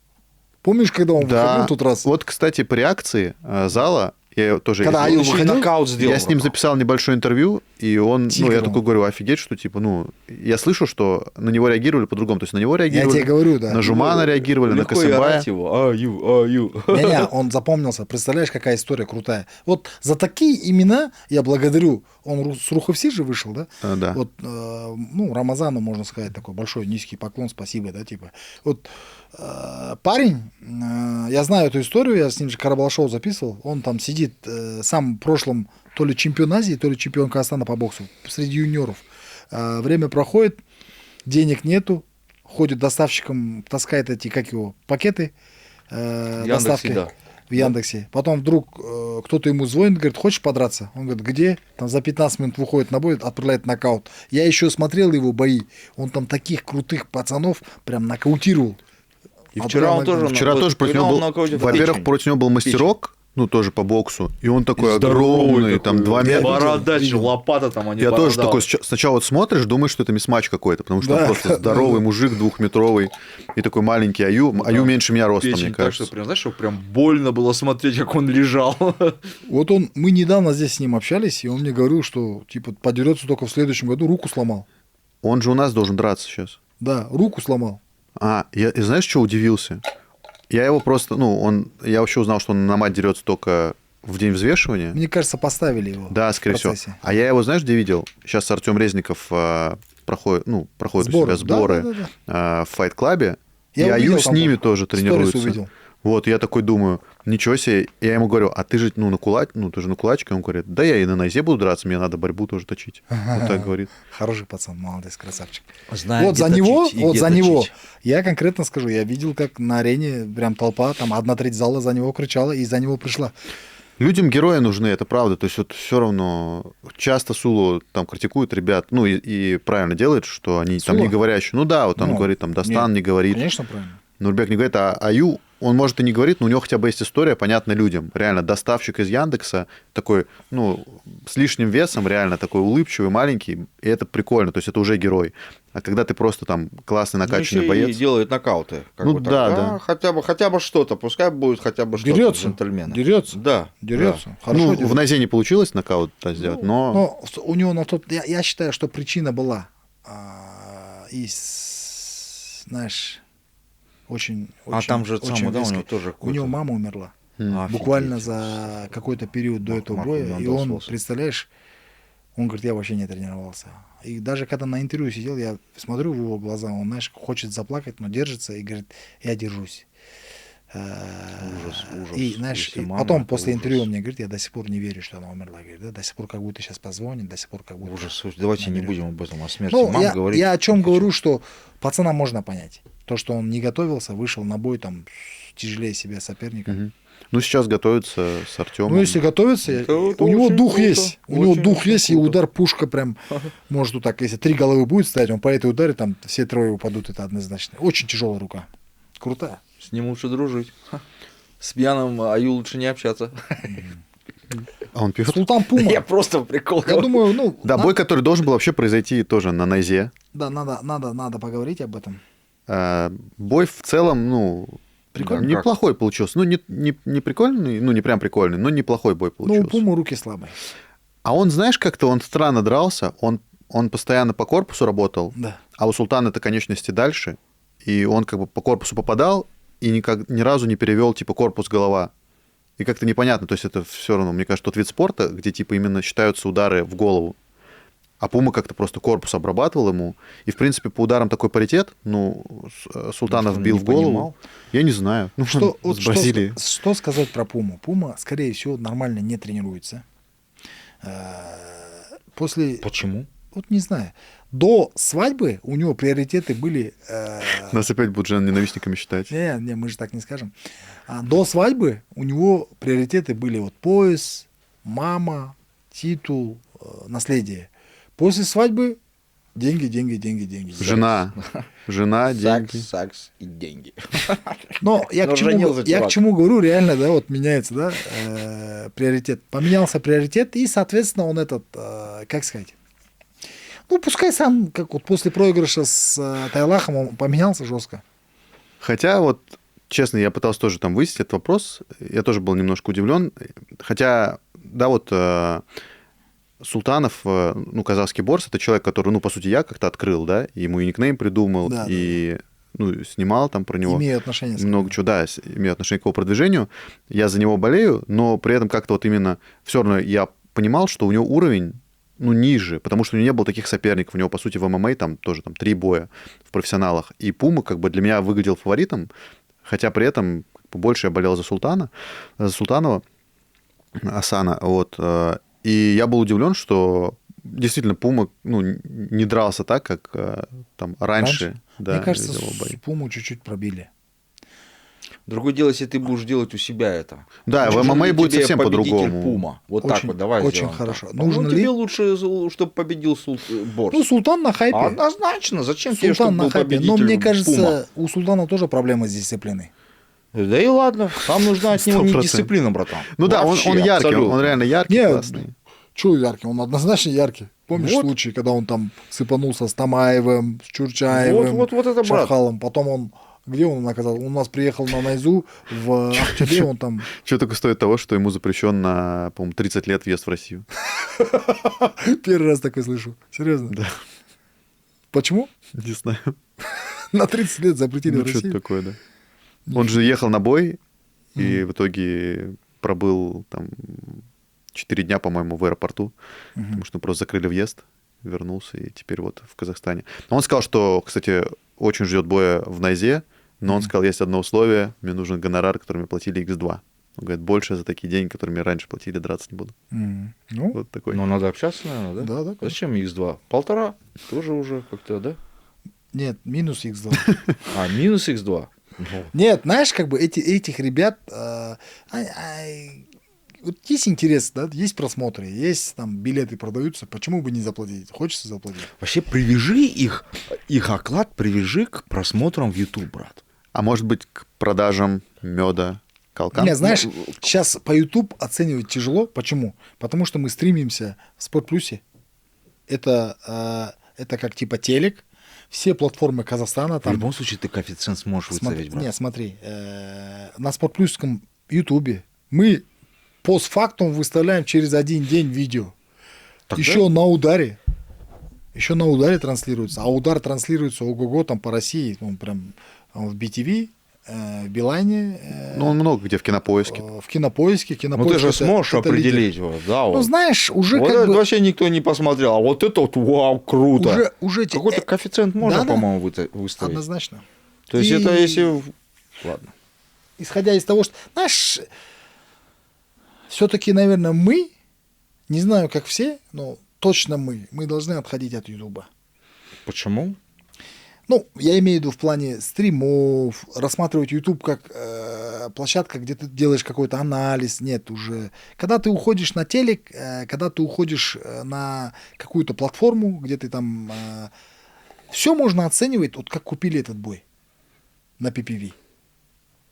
Помнишь, когда он выходил Да, тот раз? вот, кстати, по реакции зала, Я тоже... Когда я- Аю еще и выходил, нокаут сделал. Я с ним записал небольшое интервью, и он, Тигр я он. такой говорю, офигеть, что типа, я слышу, что на него реагировали по-другому, то есть на него Я реагировали, тебе говорю, да. на Жумана реагировали, на Легко и Касымбая. орать его. Аю. Не-не, он запомнился. Представляешь, какая история крутая. Вот за такие имена я благодарю. Он с Руховси же вышел, да? Да. Вот, Рамазану, можно сказать, такой большой низкий поклон, спасибо, да, типа. Вот парень, я знаю эту историю, я с ним же Карабал-шоу записывал, он там сидит, сам в прошлом то ли чемпион Азии, то ли чемпион Казахстана по боксу, среди юниоров. Время проходит, денег нету, ходит доставщиком, таскает эти, пакеты доставки да. в Яндексе. Потом вдруг кто-то ему звонит, говорит, хочешь подраться? Он говорит, где? Там за 15 минут выходит на бой, отправляет нокаут. Я еще смотрел его бои, он там таких крутых пацанов прям нокаутировал. И вчера он тоже... Вчера тоже против него был, во-первых, против него был мастерок, тоже по боксу, и он такой огромный, там 2 метра. Бородач, лопата там, а не Я тоже борода. такой, сначала вот смотришь, думаешь, что это мисс-матч какой-то, потому что он просто здоровый мужик, 2-метровый, и такой маленький Аю. Аю меньше меня ростом, Печень мне так, кажется. что прям, знаешь, что прям больно было смотреть, как он лежал. Вот мы недавно здесь с ним общались, и он мне говорил, что типа подерется только в следующем году, руку сломал. Он же у нас должен драться сейчас. Да, руку сломал. Я знаешь, что удивился? Я его просто, я вообще узнал, что он на мать дерется только в день взвешивания. Мне кажется, поставили его. Да, скорее всего. А я его, знаешь, где видел? Сейчас Артем Резников проходит у себя сборы в файт-клабе. И Аю с ними тоже тренируется. Вот, я такой думаю, ничего себе. Я ему говорю, а ты же ты же на кулачке? Он говорит, да я и на нозе буду драться, мне надо борьбу тоже точить. Вот так говорит. Хороший пацан, молодец, красавчик. Знает, Вот где за него, точить и где точить. я конкретно скажу, я видел, как на арене прям толпа, там 1/3 зала за него кричала и за него пришла. Людям герои нужны, это правда. То есть вот все равно часто Сулу там критикуют ребят, и правильно делают, что они там не говорящие. Он говорит, там, Дастан не говорит. Конечно, правильно. Нурбек не говорит, а Аю, он, может, и не говорит, но у него хотя бы есть история, понятна людям. Реально, доставщик из Яндекса, такой, с лишним весом, реально такой улыбчивый, маленький, и это прикольно, то есть это уже герой. А когда ты просто там классный накачанный боец... И делает нокауты. Да. Хотя бы что-то, пускай будет хотя бы что-то джентльмена. Дерется. Да. Дерется. Хорошо дерется. В Назе не получилось нокаут сделать, но у него я считаю, что причина была знаешь, очень... Там же самое, да, у него тоже у него мама умерла. Буквально за какой-то период до этого боя. И он, представляешь, он говорит, я вообще не тренировался. И даже когда на интервью сидел, я смотрю в его глаза, он, знаешь, хочет заплакать, но держится и говорит, я держусь. Ужас. И, знаешь, потом после интервью он мне говорит, я до сих пор не верю, что она умерла. Говорит, да, до сих пор как будто сейчас позвонит, до сих пор как будто... Ужас. Давайте не будем об этом, о смерти мамы говорить. Я о чем говорю, что пацана можно понять. То, что он не готовился, вышел на бой там тяжелее себя соперника. Сейчас готовится с Артемом. Если готовится, у него дух есть. У него дух есть, и удар пушка прям может вот так, если 3 головы будет стоять, он по этой ударе, там все 3 упадут, это однозначно. Очень тяжелая рука. Крутая. С ним лучше дружить. С пьяным Аю лучше не общаться. А он пьет? Султан Пума. Я просто прикол. Я думаю, Да, бой, который должен был вообще произойти тоже на Назе. Да, надо поговорить об этом. Бой в целом, Прикольно. неплохой получился. Не прикольный, не прям прикольный, но неплохой бой получился. У Пумы руки слабые. А он, знаешь, как-то он странно дрался. Он постоянно по корпусу работал, Да. а у Султана это конечности дальше. И он как бы по корпусу попадал и ни разу не перевел типа корпус-голова. И как-то непонятно. То есть это все равно, мне кажется, тот вид спорта, где типа именно считаются удары в голову. А Пума как-то просто корпус обрабатывал ему. И, в принципе, по ударам такой паритет. Султанов бил в голову. Понимал? Я не знаю. С Бразилии. Что сказать про Пуму? Пума, скорее всего, нормально не тренируется. Почему? Вот не знаю. До свадьбы у него приоритеты были... Нас опять будут же ненавистниками считать. Не, мы же так не скажем. До свадьбы у него приоритеты были вот пояс, мама, титул, наследие. После свадьбы деньги. Жена, деньги. Секс и деньги. Но я к чему говорю, реально, да, вот меняется, да, приоритет. Поменялся приоритет, и, соответственно, он как сказать, пускай сам, как вот после проигрыша с Тайлахом, он поменялся жестко. Хотя вот честно, я пытался тоже там выяснить этот вопрос. Я тоже был немножко удивлен. Хотя, да, вот Султанов, ну, казахский борс, это человек, который, ну, по сути, я как-то открыл, да, и ему и никнейм придумал, Да, и, ну, снимал там про него. Имею отношение с Много чего, да, имею отношение к его продвижению. Я за него болею, но при этом как-то вот именно все равно я понимал, что у него уровень, ну, ниже, потому что у него не было таких соперников. У него, по сути, в ММА там тоже там 3 боя в профессионалах. И Пума как бы для меня выглядел фаворитом, хотя при этом как бы больше я болел за Султанова, Асана, вот. И я был удивлен, что действительно Пума, ну, не дрался так, как там раньше. Да, Мне кажется, видел его бои. Пуму чуть-чуть пробили. Другое дело, если ты будешь делать у себя это. Да, в Нужен ММА ли будет тебе совсем победитель по-другому. Пума. Вот так Очень- вот, давай очень сделаем хорошо. так. Нужен Ну, ли- тебе лучше, чтобы победил Борс. Ну, Султан на хайпе. Однозначно. Зачем тебе, Султан чтобы на был хайпе. победитель Но мне Пума? кажется, у Султана тоже проблемы с дисциплиной. Да и ладно. Там нужна от него не 100%. дисциплина, братан. Ну да, Вообще, он яркий, абсолютно. он реально яркий, Не, классный. Чего яркий? Он однозначно яркий. Помнишь Вот. случай, когда он там сыпанулся с Тамаевым, с Чурчаевым, Вот это брат. Шахалом. Потом он... Где он оказался? Он у нас приехал на Найзу в Ахтубе, он там... Что только стоит того, что ему запрещен на, по-моему, 30 лет въезд в Россию. Первый раз такой слышу. Серьезно? Да. Почему? Не знаю. На 30 лет запретили Ну, в что-то Россию? такое, да. Он же ехал на бой, и в итоге пробыл там 4 дня, по-моему, в аэропорту, потому что просто закрыли въезд, вернулся, и теперь вот в Казахстане. Но он сказал, что, кстати, очень ждет боя в Найзе, но он сказал, есть одно условие, мне нужен гонорар, который мне платили X2. Он говорит, больше за такие деньги, которые мне раньше платили, драться не буду. Мгм. Ну, Вот такой. Ну, надо общаться, наверное, да? Да, да, конечно. Зачем X2? 1,5? Тоже уже как-то, да? нет, минус X2. А, минус X2. Ну, Нет, знаешь, как бы этих ребят... вот есть интерес, да, есть просмотры, есть там билеты продаются, почему бы не заплатить? Хочется заплатить. вообще, привяжи их оклад, привяжи к просмотрам в YouTube, брат. А может быть, к продажам меда, колкан? Не, знаешь, сейчас по YouTube оценивать тяжело. Почему? Потому что мы стримимся в Спорт Плюсе. Это как типа телек. Все платформы Казахстана В там... любом случае, ты коэффициент сможешь выставить, брат. Не, смотри, на Спортплюсском Ютубе мы постфактум выставляем через один день видео. Тогда- Еще на ударе. Еще на ударе транслируется. А удар транслируется ого-го там по России. Он прям в BTV, в Билайне, Ну, он много где в Кинопоиске. в Кинопоиске. Ну, Кинопоиск ты же это- сможешь это лидер. определить, вот, да, Ну, вот. знаешь, уже Вот как это бы... вообще никто не посмотрел, а вот это вот, вау, круто. Уже те- Какой-то коэффициент можно, да-да. по-моему, выставить. Однозначно. То есть И- это если... Ладно. Исходя из того, что, знаешь, все-таки, наверное, мы, не знаю, как все, но точно мы должны отходить от Ютуба. Почему? Ну, я имею в виду в плане стримов, рассматривать YouTube как площадка, где ты делаешь какой-то анализ. Нет, уже. Когда ты уходишь на телек, когда ты уходишь на какую-то платформу, где ты там... все можно оценивать, вот как купили этот бой на PPV.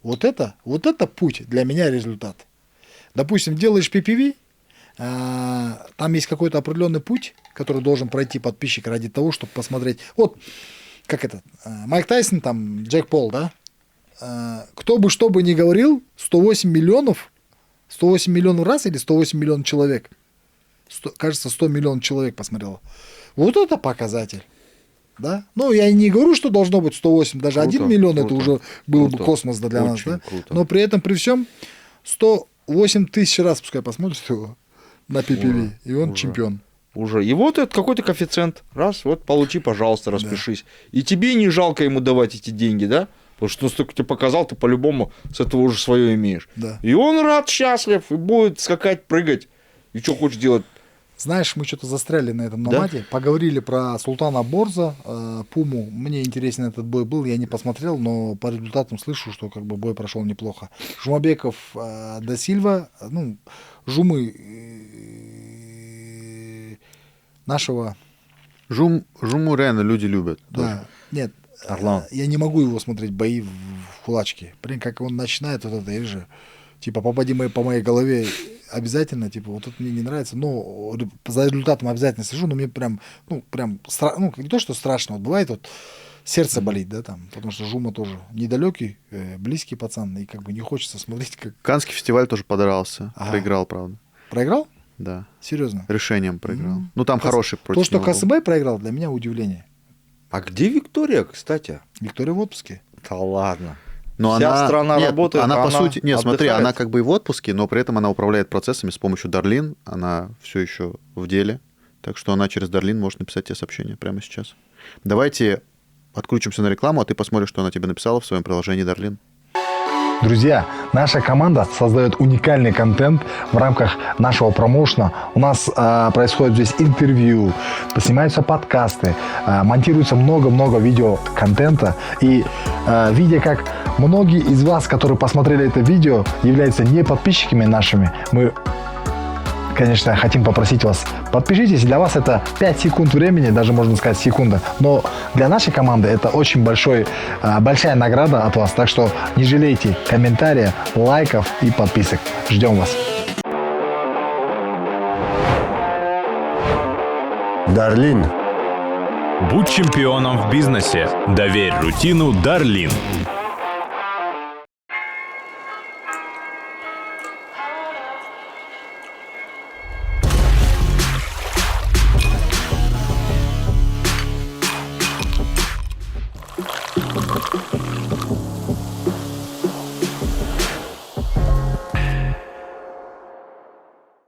Вот это путь для меня результат. Допустим, делаешь PPV, там есть какой-то определенный путь, который должен пройти подписчик ради того, чтобы посмотреть. Вот, как это, Майк Тайсон, там, Джек Пол, да? Кто бы что бы ни говорил, 108 миллионов раз или 108 миллионов человек? Кажется, 100 миллионов человек посмотрело. Вот это показатель. Да? Ну, я не говорю, что должно быть 108, даже Круто, 1 миллион это круто, уже был бы круто. космос для нас. Очень Да? круто. Но при этом, при всем, 108 тысяч раз пускай посмотрит его на PPV, и он уже. чемпион. Уже. И вот это какой-то коэффициент. Раз, вот получи, пожалуйста, распишись. И тебе не жалко ему давать эти деньги, да? Потому что он столько тебе показал, ты по-любому с этого уже свое имеешь. Да. И он рад, счастлив, и будет скакать, прыгать. И что хочешь делать? Знаешь, мы что-то застряли на этом Да? номаде, поговорили про Султана Борза, Пуму. Мне интересен этот бой был, я не посмотрел, но по результатам слышу, что как бы бой прошел неплохо. Жумабеков да Сильва, ну, Жумы нашего, Жуму реально люди любят. да, нет, Орлан. я не могу его смотреть бои в кулачке. Блин, как он начинает вот это, или же, типа, попади по моей голове обязательно, типа, вот это мне не нравится, но за результатом обязательно сижу, но мне прям, не то, что страшно, вот бывает вот, сердце болит, да, там, потому что Жума тоже недалекий, близкий пацан, и как бы не хочется смотреть, как... Каннский фестиваль тоже подрался. Ага. Проиграл, правда. Проиграл? Да. Серьезно? Решением проиграл. Ну, там хороший То, против что него был. Касыбай проиграл, для меня удивление. А где Виктория, кстати? Виктория в отпуске. Да ладно. Но Вся она, страна нет, работает, она а по она сути, нет, смотри, отдыхает. она как бы и в отпуске, но при этом она управляет процессами с помощью Дарлин, она все еще в деле, так что она через Дарлин может написать тебе сообщение прямо сейчас. Давайте отключимся на рекламу, а ты посмотришь, что она тебе написала в своем приложении Дарлин. Друзья, наша команда создает уникальный контент в рамках нашего промоушена. У нас происходит здесь интервью, снимаются подкасты, монтируется много-много видеоконтента. И видя, как многие из вас, которые посмотрели это видео, являются не подписчиками нашими, мы, конечно, хотим попросить вас, подпишитесь. Для вас это 5 секунд времени, даже можно сказать секунда. Но для нашей команды это очень большая награда от вас. Так что не жалейте комментариев, лайков и подписок. Ждем вас. Дарлин. Будь чемпионом в бизнесе. Доверь рутину Дарлин.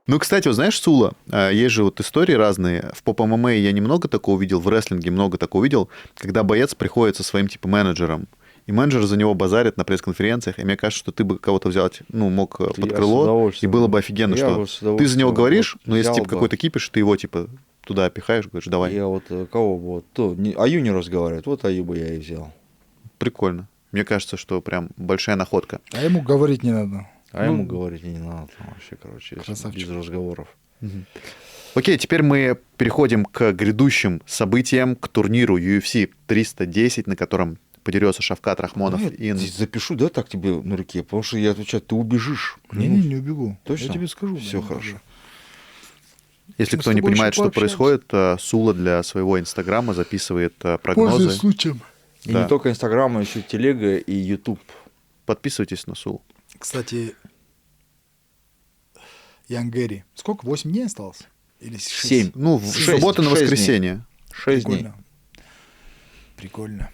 Ну, кстати, вот знаешь, Сула, есть же вот истории разные. В поп-ММА я немного такого видел, в рестлинге много такого видел, когда боец приходит со своим типа менеджером, и менеджер за него базарит на пресс-конференциях, и мне кажется, что ты бы кого-то взять, ну, мог под Я с крыло, и удовольствием. было бы офигенно, Я что бы с ты за него удовольствием говоришь, вот но если взял типа бы. какой-то кипиш, ты его типа туда пихаешь, говоришь, давай. Я вот кого бы вот, то, Аю не разговаривает, вот Аю бы я и взял. Прикольно. Мне кажется, что прям большая находка. А ему говорить не надо. А ему говорить и не надо, там вообще, короче, Красавчик. без разговоров. Окей, теперь мы переходим к грядущим событиям, к турниру UFC 310, на котором подерется Шавкат Рахмонов. Ну, я здесь запишу, да, так тебе на руке, потому что я отвечаю, ты убежишь. Не убегу. Точно? Я тебе скажу. Все да, хорошо. Если Мы кто с не тобой понимает, еще что пообщаемся. происходит, Сула для своего инстаграма записывает Пользуясь прогнозы. случаем. И Да. не только Инстаграм, а еще Телега и Ютуб. Подписывайтесь на Сулу. Кстати, Янгери. Сколько? 8 дней осталось? Или 6? 7. Ну, в Шесть- субботу на 6 дней. воскресенье. 6 дней. Прикольно. Прикольно.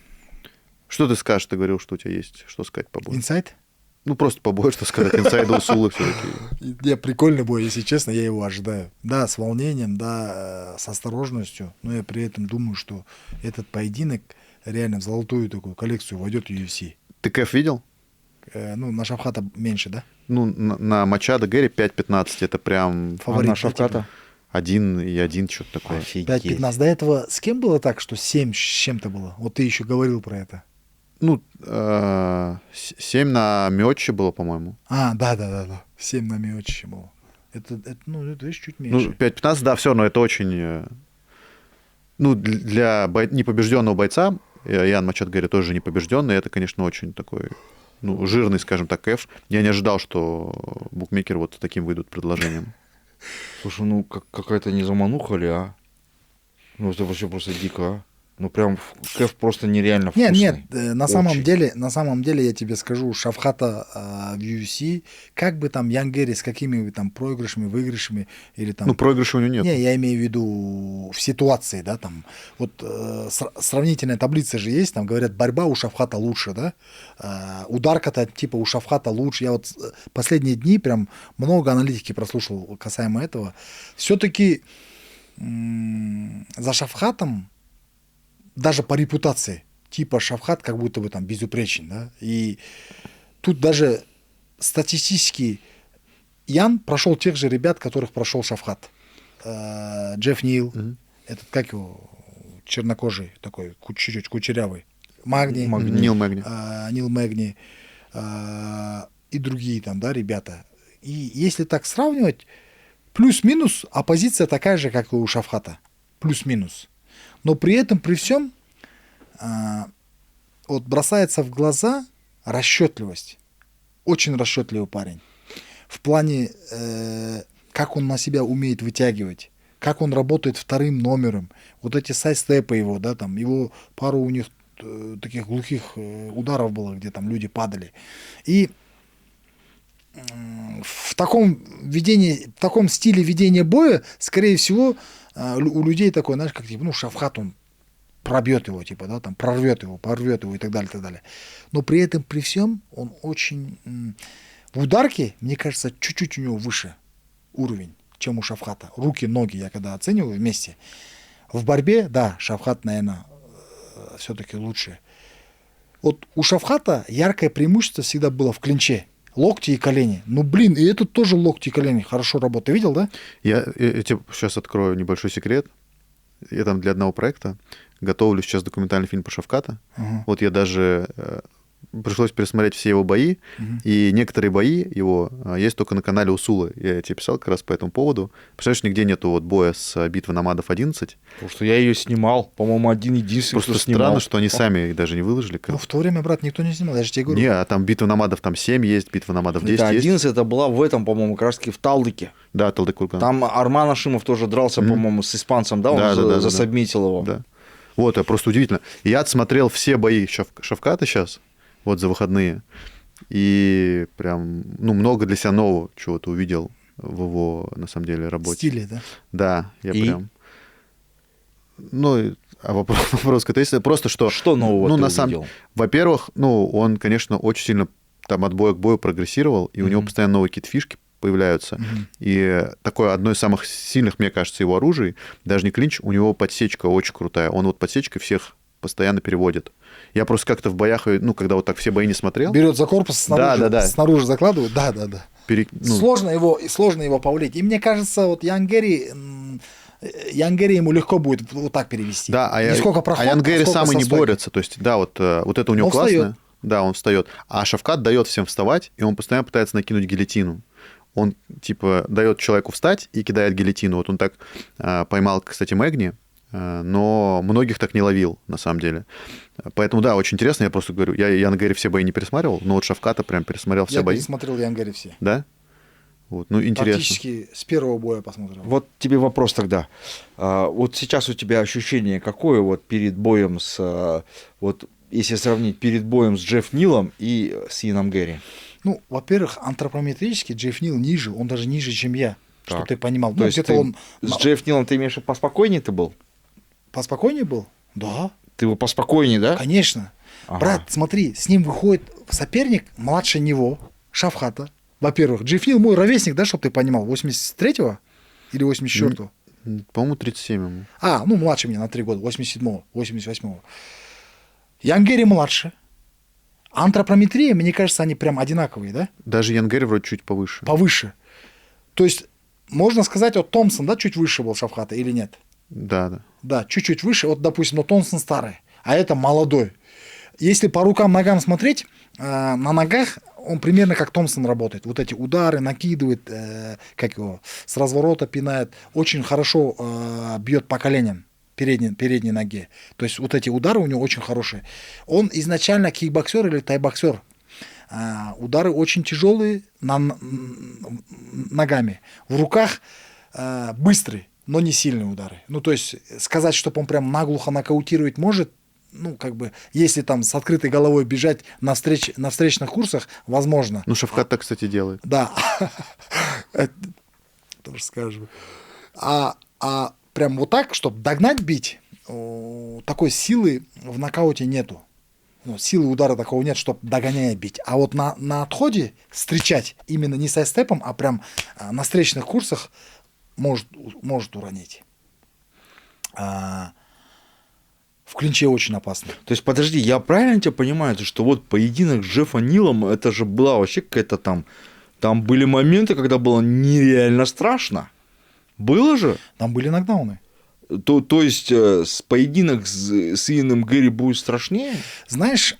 Что ты скажешь? Ты говорил, что у тебя есть что сказать по бою. Инсайд? Ну, просто по бою, что сказать. Инсайда у Сулы все-таки. Я прикольный бой, если честно, я его ожидаю. Да, с волнением, да, с осторожностью, но я при этом думаю, что этот поединок реально в золотую такую коллекцию войдет в UFC. Ты Кэф видел? Ну, на Шавхата меньше, да? Ну, на Мачадо Гэри 5-15. Это прям Фаворит. А на Шавката? 1-1, что-то такое. Офигеть. 5-15. До этого с кем было так, что 7 с чем-то было? Вот ты еще говорил про это. Ну, 7 на Мёче было, по-моему. Да. 7 на Миочище было. Это, это видишь, чуть Ну, меньше. 5-15, да, все равно это очень... Ну, для непобежденного бойца, Ян Мачадо Гэри тоже непобежденный, это, конечно, очень такой, ну, жирный, скажем так, Кэф. Я не ожидал, что букмекеры вот с таким выйдут предложением. Слушай, ну какая-то не замануха ли, а? Ну это вообще просто дико, а? Ну прям Кэф просто нереально вкусный. Нет, на самом Очень. деле я тебе скажу, Шавхата в UFC, как бы там Янгери с какими бы там проигрышами, выигрышами или там... Ну, проигрыша у него нет. Не, я имею в виду в ситуации, да, там, вот сравнительная таблица же есть, там говорят, борьба у Шавхата лучше, да, ударка-то типа у Шавхата лучше. Я вот последние дни прям много аналитики прослушал касаемо этого. Все-таки за Шавхатом, даже по репутации, типа Шавхат как будто бы там безупречен, да, и тут даже статистически Ян прошел тех же ребят, которых прошел Шавхат. Джефф Нил, этот, как его, чернокожий такой, чуть-чуть кучерявый, Магни, Нил Мэгни. Нил Мэгни и другие там, да, ребята. И если так сравнивать, плюс-минус оппозиция такая же, как и у Шавхата. Плюс-минус. Но при этом, при всем, вот бросается в глаза расчетливость. Очень расчетливый парень. В плане, как он на себя умеет вытягивать, как он работает вторым номером. Вот эти сайд-степы его, да, там, его пару у них таких глухих ударов было, где там люди падали. И в таком стиле ведения боя, скорее всего, у людей такое, знаешь, как типа, Шавкат, он пробьет его, типа, да, там, прорвет его, порвет его и так далее, и так далее. Но при этом, при всем, он очень... В ударке, мне кажется, чуть-чуть у него выше уровень, чем у Шавката. Руки, ноги я когда оцениваю вместе. В борьбе, да, Шавкат, наверное, все-таки лучше. Вот у Шавката яркое преимущество всегда было в клинче. Локти и колени. И этот тоже локти и колени хорошо работает. Ты видел, да? Я тебе сейчас открою небольшой секрет. Я там для одного проекта готовлю сейчас документальный фильм по Шавката. Вот я даже... пришлось пересмотреть все его бои, и некоторые бои его есть только на канале Усулы. Я тебе писал как раз по этому поводу. Представляешь, нигде нету вот боя с битвы Намадов 11. Потому что я ее снимал, по-моему, один-единственный, Просто странно, что они сами даже не выложили. В то время, брат, никто не снимал, я же тебе говорю. Не, а там битва Намадов там 7 есть, битва Намадов 10 это 11 есть. это была в этом, по-моему, как раз таки в Талдыке. Да, Талдыкурган. Там Арман Ашимов тоже дрался, по-моему, с испанцем, да? Он засабмитил его. Да. Вот, это просто удивительно. Я отсмотрел все бои Шавката сейчас, вот за выходные, и прям, много для себя нового чего-то увидел в его, на самом деле, работе. Стиле, да? Да, я прям... А вопрос какой-то есть, просто что... Что нового ты увидел? Во-первых, он, конечно, очень сильно там от боя к бою прогрессировал, и у него постоянно новые какие-то фишки появляются. И такое одно из самых сильных, мне кажется, его оружий, даже не клинч, у него подсечка очень крутая. Он вот подсечкой всех постоянно переводит. Я просто как-то в боях, когда вот так все бои не смотрел... Берет за корпус, снаружи закладывает. Да. Сложно его повлечь. И мне кажется, вот Янгери ему легко будет вот так перевести. Да, а Янгери сам и не борется. То есть, да, вот это у него классно. Встает. Да, он встает. А Шавкат дает всем вставать, и он постоянно пытается накинуть гильотину. Он, типа, дает человеку встать и кидает гильотину. Вот он так поймал, кстати, Мэгни, но многих так не ловил, на самом деле. Поэтому, да, очень интересно. Я просто говорю, я Янгери все бои не пересматривал, но вот Шавката прям пересмотрел все бои. Я пересмотрел Янгери все. Да? Вот, интересно. Практически с первого боя посмотрел. Вот тебе вопрос тогда. Вот сейчас у тебя ощущение какое вот перед боем вот если сравнить перед боем с Джефф Нилом и с Ианом Гэри? Во-первых, антропометрически Джефф Нил ниже, он даже ниже, чем я, чтобы ты понимал. То есть с Джефф Нилом ты имеешь поспокойнее ты был? Поспокойнее был? Да. Ты его поспокойнее, да? Конечно. Ага. Брат, смотри, с ним выходит соперник младше него, Шавката. Во-первых, Джефф Нил мой ровесник, да, чтобы ты понимал, 83-го или 84-го? По-моему, 37 ему. Младше меня на 3 года, 87-го, 88-го. Янгери младше. Антропометрия, мне кажется, они прям одинаковые, да? Даже Янгери вроде чуть повыше. Повыше. То есть, можно сказать, вот Томпсон, да, чуть выше был Шавката или нет? Да. Да, чуть-чуть выше. Вот, допустим, но Томпсон старый, а это молодой. Если по рукам, ногам смотреть, на ногах он примерно как Томпсон работает. Вот эти удары накидывает, с разворота пинает. Очень хорошо бьет по коленям. Передней ноге. То есть вот эти удары у него очень хорошие. Он изначально кикбоксер или тайбоксер. Удары очень тяжелые ногами. В руках быстрые, но не сильные удары. То есть сказать, чтобы он прям наглухо нокаутировать может, если там с открытой головой бежать на встречных курсах, возможно. Шавкат так, кстати, делает. Да. Тоже скажу. Прям вот так, чтобы догнать, бить, такой силы в нокауте нету. Силы удара такого нет, чтобы догоняя бить. А вот на отходе встречать именно не со степом, а прям на встречных курсах может уронить. В клинче очень опасно. То есть, подожди, я правильно тебя понимаю, что вот поединок с Джеффом Нилом, это же была вообще какая-то там были моменты, когда было нереально страшно. Было же? Там были нокдауны. То есть, поединок с Ианом Гэри будет страшнее? Знаешь,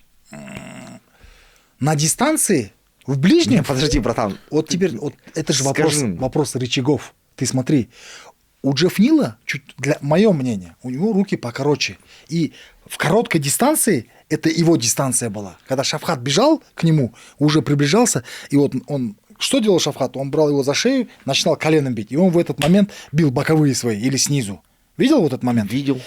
на дистанции, в ближнем... Подожди, братан, вот теперь, это же вопрос рычагов. Ты смотри, у Джефф Нила, мое мнение, у него руки покороче. И в короткой дистанции, это его дистанция была. Когда Шавкат бежал к нему, уже приближался, и вот он... Что делал Шавкат? Он брал его за шею, начинал коленом бить. И он в этот момент бил боковые свои или снизу. Видел вот этот момент? Видел.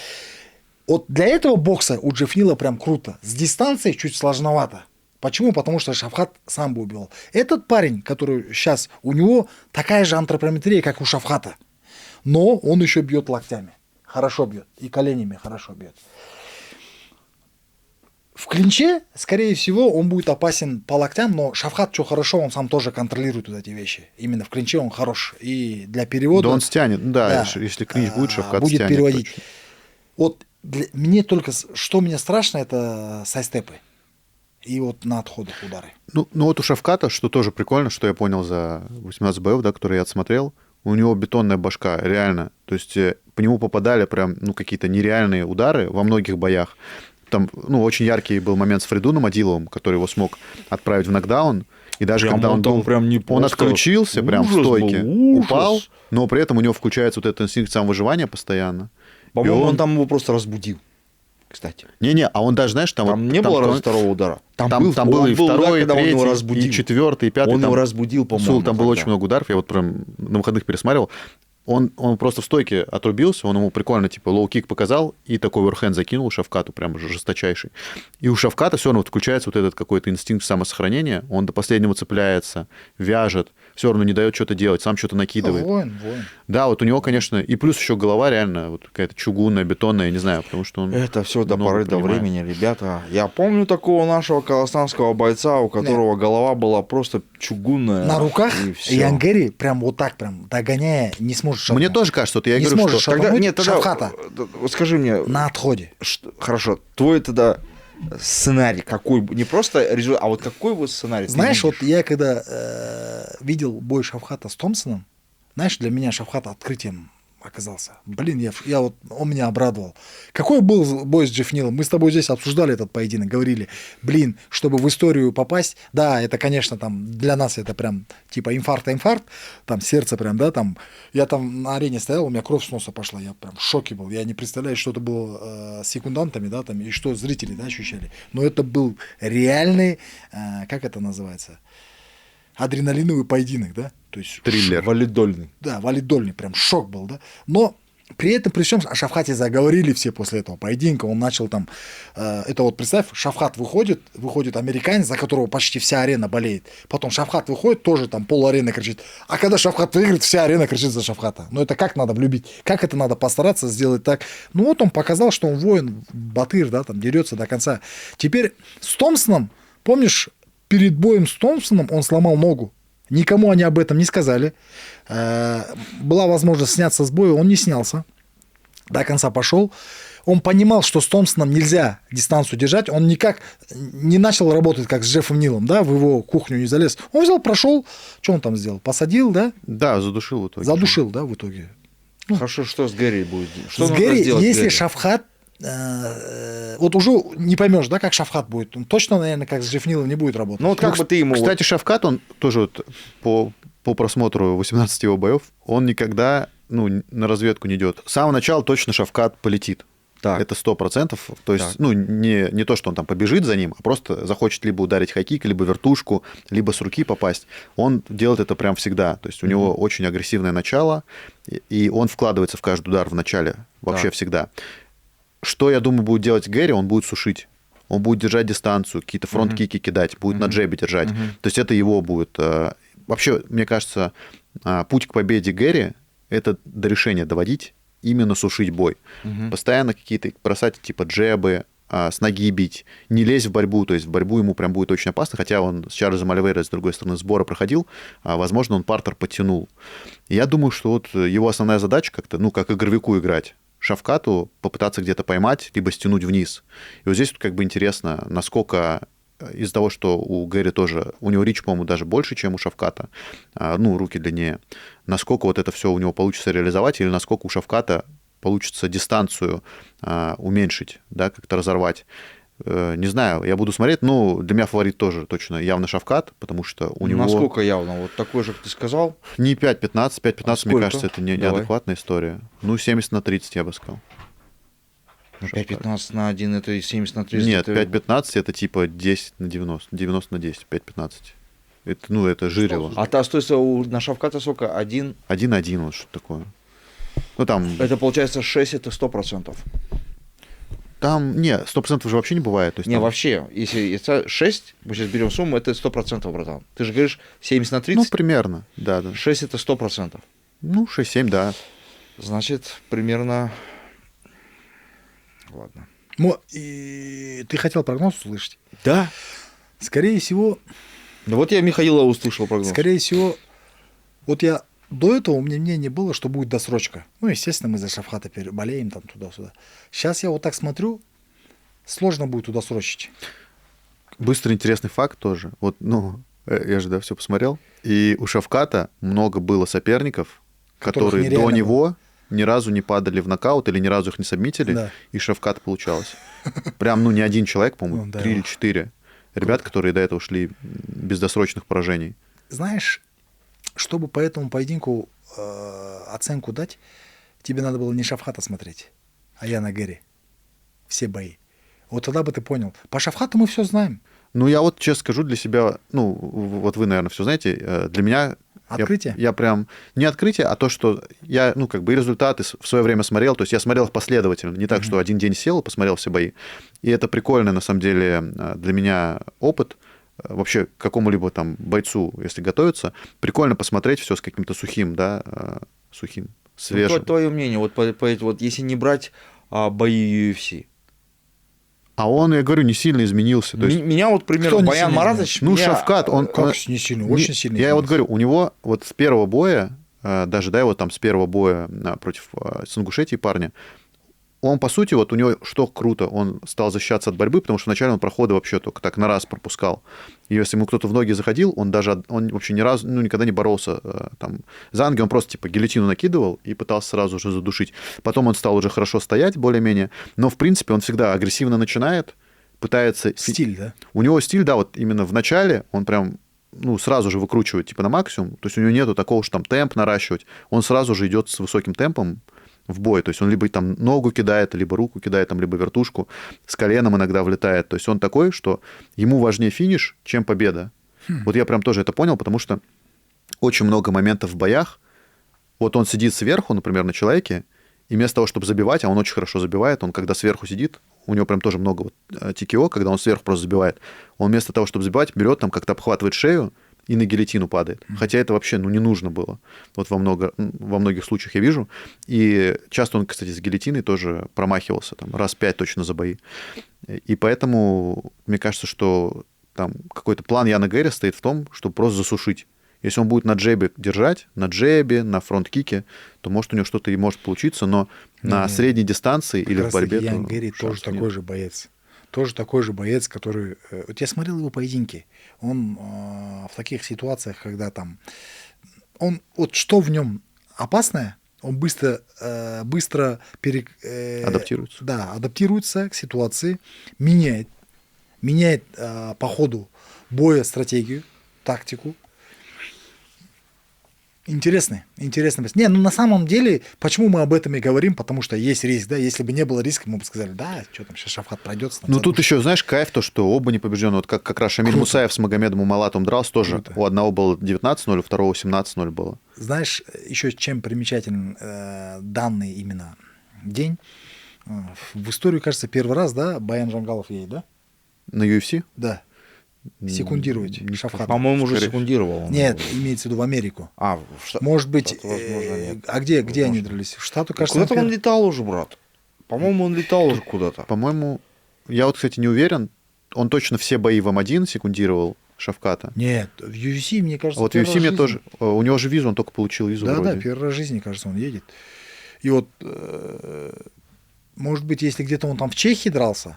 Вот для этого бокса у Джефф Нила прям круто. С дистанцией чуть сложновато. Почему? Потому что Шавхат сам бы убивал. Этот парень, который сейчас, у него такая же антропометрия, как у Шавхата. Но он еще бьет локтями. Хорошо бьет. И коленями хорошо бьет. В клинче, скорее всего, он будет опасен по локтям, но Шавхат, что хорошо, он сам тоже контролирует вот эти вещи. Именно в клинче он хорош. И для перевода... Да он стянет, да, если клинч будет, Шавхат будет стянет. переводить. Точно. Вот мне только, что мне страшно, это сайстепы. И вот на отходах удары. Ну вот у Шавката, что тоже прикольно, что я понял за 18 боев, да, которые я отсмотрел, у него бетонная башка, реально. То есть по нему попадали прям, какие-то нереальные удары во многих боях. Там, очень яркий был момент с Фридуном Адиловым, который его смог отправить в нокдаун. И даже Прям когда он там прям не он просто отключился, прям в ужас стойке, был, ужас. упал, но при этом у него включается вот этот инстинкт самовыживания постоянно. По-моему, И он там его просто разбудил, кстати. Не-не, а он даже, знаешь, Там не было второго удара. Там был и второй, и когда он его третий, разбудил. и четвертый, и пятый. Он там, его разбудил, по-моему. Там было тогда. очень много ударов, я вот прям на выходных пересматривал. Он просто в стойке отрубился, он ему прикольно, типа, лоу-кик показал и такой оверхенд закинул Шавкату, прям жесточайший. И у Шавката все равно вот включается вот этот какой-то инстинкт самосохранения, он до последнего цепляется, вяжет, все равно не дает что-то делать, сам что-то накидывает. Воин. Да, вот у него, конечно, и плюс еще голова реально вот какая-то чугунная, бетонная, я не знаю, потому что он... Это все до много поры до принимает. времени, ребята. Я помню такого нашего казахстанского бойца, у которого голова была просто чугунная. На руках и всё. Янгери прям вот так, прям догоняя, не сможет шатнуть. Мне тоже кажется, вот я Не говорю, сможешь что... шатнуть. Тогда, тогда, Шавхата. вот скажи мне, На отходе. хорошо, твой тогда сценарий какой, не просто результат, а вот какой вот сценарий? ты Знаешь, вот видишь? я когда видел бой Шавхата с Томпсоном, знаешь, для меня Шавхат открытием оказался. Блин, он меня обрадовал. Какой был бой с Джефф Нилом? Мы с тобой здесь обсуждали этот поединок, говорили, блин, чтобы в историю попасть, да, это, конечно, там для нас это прям типа инфаркт, там сердце прям, да, там, я там на арене стоял, у меня кровь с носа пошла, я прям в шоке был, я не представляю, что это было с секундантами, да, там, и что зрители, да, ощущали. Но это был реальный, как это называется, адреналиновый поединок, да, то есть Триллер. Валидольный. да, валидольный, прям шок был, да. Но при этом, при всем, о Шавхате заговорили все после этого поединка. Он начал там, это вот представь, Шавхат выходит американец, за которого почти вся арена болеет. Потом Шавхат выходит, тоже там пол-арены кричит. А когда Шавхат выиграет, вся арена кричит за Шавхата. Ну это как надо влюбить? Как это надо постараться сделать так? Ну вот он показал, что он воин, батыр, да, там дерется до конца. Теперь с Томпсоном, помнишь, перед боем с Томпсоном он сломал ногу. Никому они об этом не сказали. Была возможность сняться с боя, он не снялся. До конца пошел. Он понимал, что с Томпсоном нельзя дистанцию держать. Он никак не начал работать, как с Джеффом Нилом, да, в его кухню не залез. Он взял, прошел. Что он там сделал? Посадил, да? Да, задушил в итоге. Задушил, да, в итоге. Хорошо, что с Гэри будет? Что С нужно Гэри, сделать если Гэри? Шавхат, вот уже не поймешь, да, как Шавхат будет. Он точно, наверное, как с Джефф Нилом не будет работать. Ну вот как бы ты ему... Кстати, Шавкат, он тоже вот по просмотру 18 его боев, он никогда на разведку не идет. С самого начала точно Шавкат полетит. Так. Это 100%. То есть, Так. не то, что он там побежит за ним, а просто захочет либо ударить хайкик, либо вертушку, либо с руки попасть. Он делает это прям всегда. То есть у него очень агрессивное начало, и он вкладывается в каждый удар в начале вообще Так. всегда. Что, я думаю, будет делать Гэри? Он будет сушить. Он будет держать дистанцию, какие-то фронт-кики кидать, будет на джебе держать. То есть это его будет... Вообще, мне кажется, путь к победе Гэри – это до решения доводить, именно сушить бой. Постоянно какие-то бросать типа джебы, с ноги бить, не лезть в борьбу, то есть в борьбу ему прям будет очень опасно, хотя он с Чарльзом Оливейрой, с другой стороны, сбора проходил, возможно, он партер подтянул. И я думаю, что вот его основная задача как-то, как игровику играть, Шавкату попытаться где-то поймать, либо стянуть вниз. И вот здесь вот как бы интересно, насколько из-за того, что у Гэри тоже, у него рич, по-моему, даже больше, чем у Шавката, руки длиннее, насколько вот это все у него получится реализовать, или насколько у Шавката получится дистанцию уменьшить, да, как-то разорвать. Не знаю, я буду смотреть, для меня фаворит тоже точно явно Шавкат, потому что у него... Насколько явно? Вот такой же, как ты сказал? Не 5-15, 5-15, мне сколько? кажется, это Давай. неадекватная история. 70-30, я бы сказал. 5-15 на 1, это 70 на 30. Нет, это... 5-15 это типа 10 на 90, 90 на 10, 5-15. Это жирево. А то есть на Шавката сколько? 1? 1-1, вот что такое. Там... Это получается 6, это 100%. Там, не, 100% же вообще не бывает. То есть Не, там- вообще, если 6, мы сейчас берем сумму, это 100%, братан. Ты же говоришь 70 на Ну, 30, примерно, да. 6 это 100%. Ну, 6-7, да. Значит, примерно... Ладно. И ты хотел прогноз услышать? Да. Скорее всего, Ну вот я Михаила услышал прогноз. скорее всего, вот я до этого у меня мнение было, что будет досрочка. Ну, естественно, мы за Шафхата болеем там туда-сюда. Сейчас я вот так смотрю, сложно будет туда срочить. Быстрый интересный факт тоже. Вот, ну, я же, да, все посмотрел. И у Шавката много было соперников, Которых которые до нереально него ни разу не падали в нокаут или ни разу их не сабмитили, Да. и Шавкат получалось. Прям, ну, не один человек, по-моему, Ну, да. 3 или 4 ребят, которые до этого шли без досрочных поражений. Знаешь, чтобы по этому поединку оценку дать, тебе надо было не Шафхата смотреть, а Яна Гэри. Все бои. Вот тогда бы ты понял. По Шафхату мы все знаем. Ну, я вот честно скажу для себя, ну, вот вы, наверное, все знаете, для меня... Открытие? Я прям... Не открытие, а то, что я, ну, как бы и результаты в свое время смотрел, то есть я смотрел их последовательно, не так, что один день сел и посмотрел все бои. И это прикольный, на самом деле, для меня опыт, вообще к какому-либо там бойцу, если готовиться, прикольно посмотреть все с каким-то сухим, да, сухим, свежим. Ну, твое мнение, вот, вот если не брать бои UFC. А он, я говорю, не сильно изменился. То есть, Меня вот, к примеру, Кто не Баян сильно Маратович... ну, меня- Шавкат, он... Как не сильно? Очень сильно. Я вот изменился. говорю, у него вот с первого боя, даже, да, вот там с первого боя против Сангушети парня, он, по сути, вот у него что круто, он стал защищаться от борьбы, потому что вначале он проходы вообще только так на раз пропускал. И если ему кто-то в ноги заходил, он вообще ни разу, ну, никогда не боролся там за ноги, он просто типа гильотину накидывал и пытался сразу же задушить. Потом он стал уже хорошо стоять более-менее, но, в принципе, он всегда агрессивно начинает, пытается... Стиль, да? У него стиль, да, вот именно в начале он прям, ну, сразу же выкручивает типа на максимум, то есть у него нету такого, что там темп наращивать, он сразу же идет с высоким темпом в бой, то есть он либо там ногу кидает, либо руку кидает, там, либо вертушку, с коленом иногда влетает, то есть он такой, что ему важнее финиш, чем победа. Вот я прям тоже это понял, потому что очень много моментов в боях, вот он сидит сверху, например, на человеке, и вместо того, чтобы забивать, а он очень хорошо забивает, он когда сверху сидит, у него прям тоже много вот TKO, когда он сверху просто забивает, он вместо того, чтобы забивать, берет там как-то обхватывает шею и на гильотину падает. Хотя это вообще, ну, не нужно было. Вот во многих случаях я вижу. И часто он, кстати, с гильотиной тоже промахивался, там, раз 5 точно за бои. И поэтому мне кажется, что там какой-то план Яна Гэри стоит в том, чтобы просто засушить. Если он будет на джебе держать, на джебе, на фронт-кике, то, может, у него что-то и может получиться, но на средней дистанции или в борьбе... Ян то Гэри тоже шансов нет. такой же боец. Тоже такой же боец, который... Вот я смотрел его поединки. Он в таких ситуациях, когда там... Он, вот что в нем опасное, он быстро Адаптируется. Да, адаптируется к ситуации, меняет по ходу боя стратегию, тактику. Интересный. Не, ну на самом деле, почему мы об этом и говорим? Потому что есть риск, да. Если бы не было риска, мы бы сказали, да, что там, сейчас Шафхат пройдет. Ну, тут еще, знаешь, кайф то, что оба не побеждены. Вот как раз Шамиль Круто. Мусаев с Магомедом Умалатовым дрался тоже. Круто. У одного было 19-0, у второго 17-0 было. Знаешь, еще чем примечателен данный именно день? В историю, кажется, первый раз, да, Баян Жангалов едет, да? На UFC? Да. Секундировать Шафхата. По-моему, уже Скорее секундировал. он. Нет, имеется в виду в Америку. А, в Может быть, Штаты, возможно, нет. а где они Возможно. дрались? В Штату, кажется, Куда-то он он летал уже, брат. По-моему, он летал уже куда-то. По-моему, я вот, кстати, не уверен. Он точно все бои в М1 секундировал Шавката. Нет, в UFC, мне кажется, А вот в первый UFC раз мне в тоже... жизни. У него же визу, он только получил визу Да, вроде. да, первый раз в жизни, кажется, он едет. И вот, может быть, если где-то он там в Чехии дрался.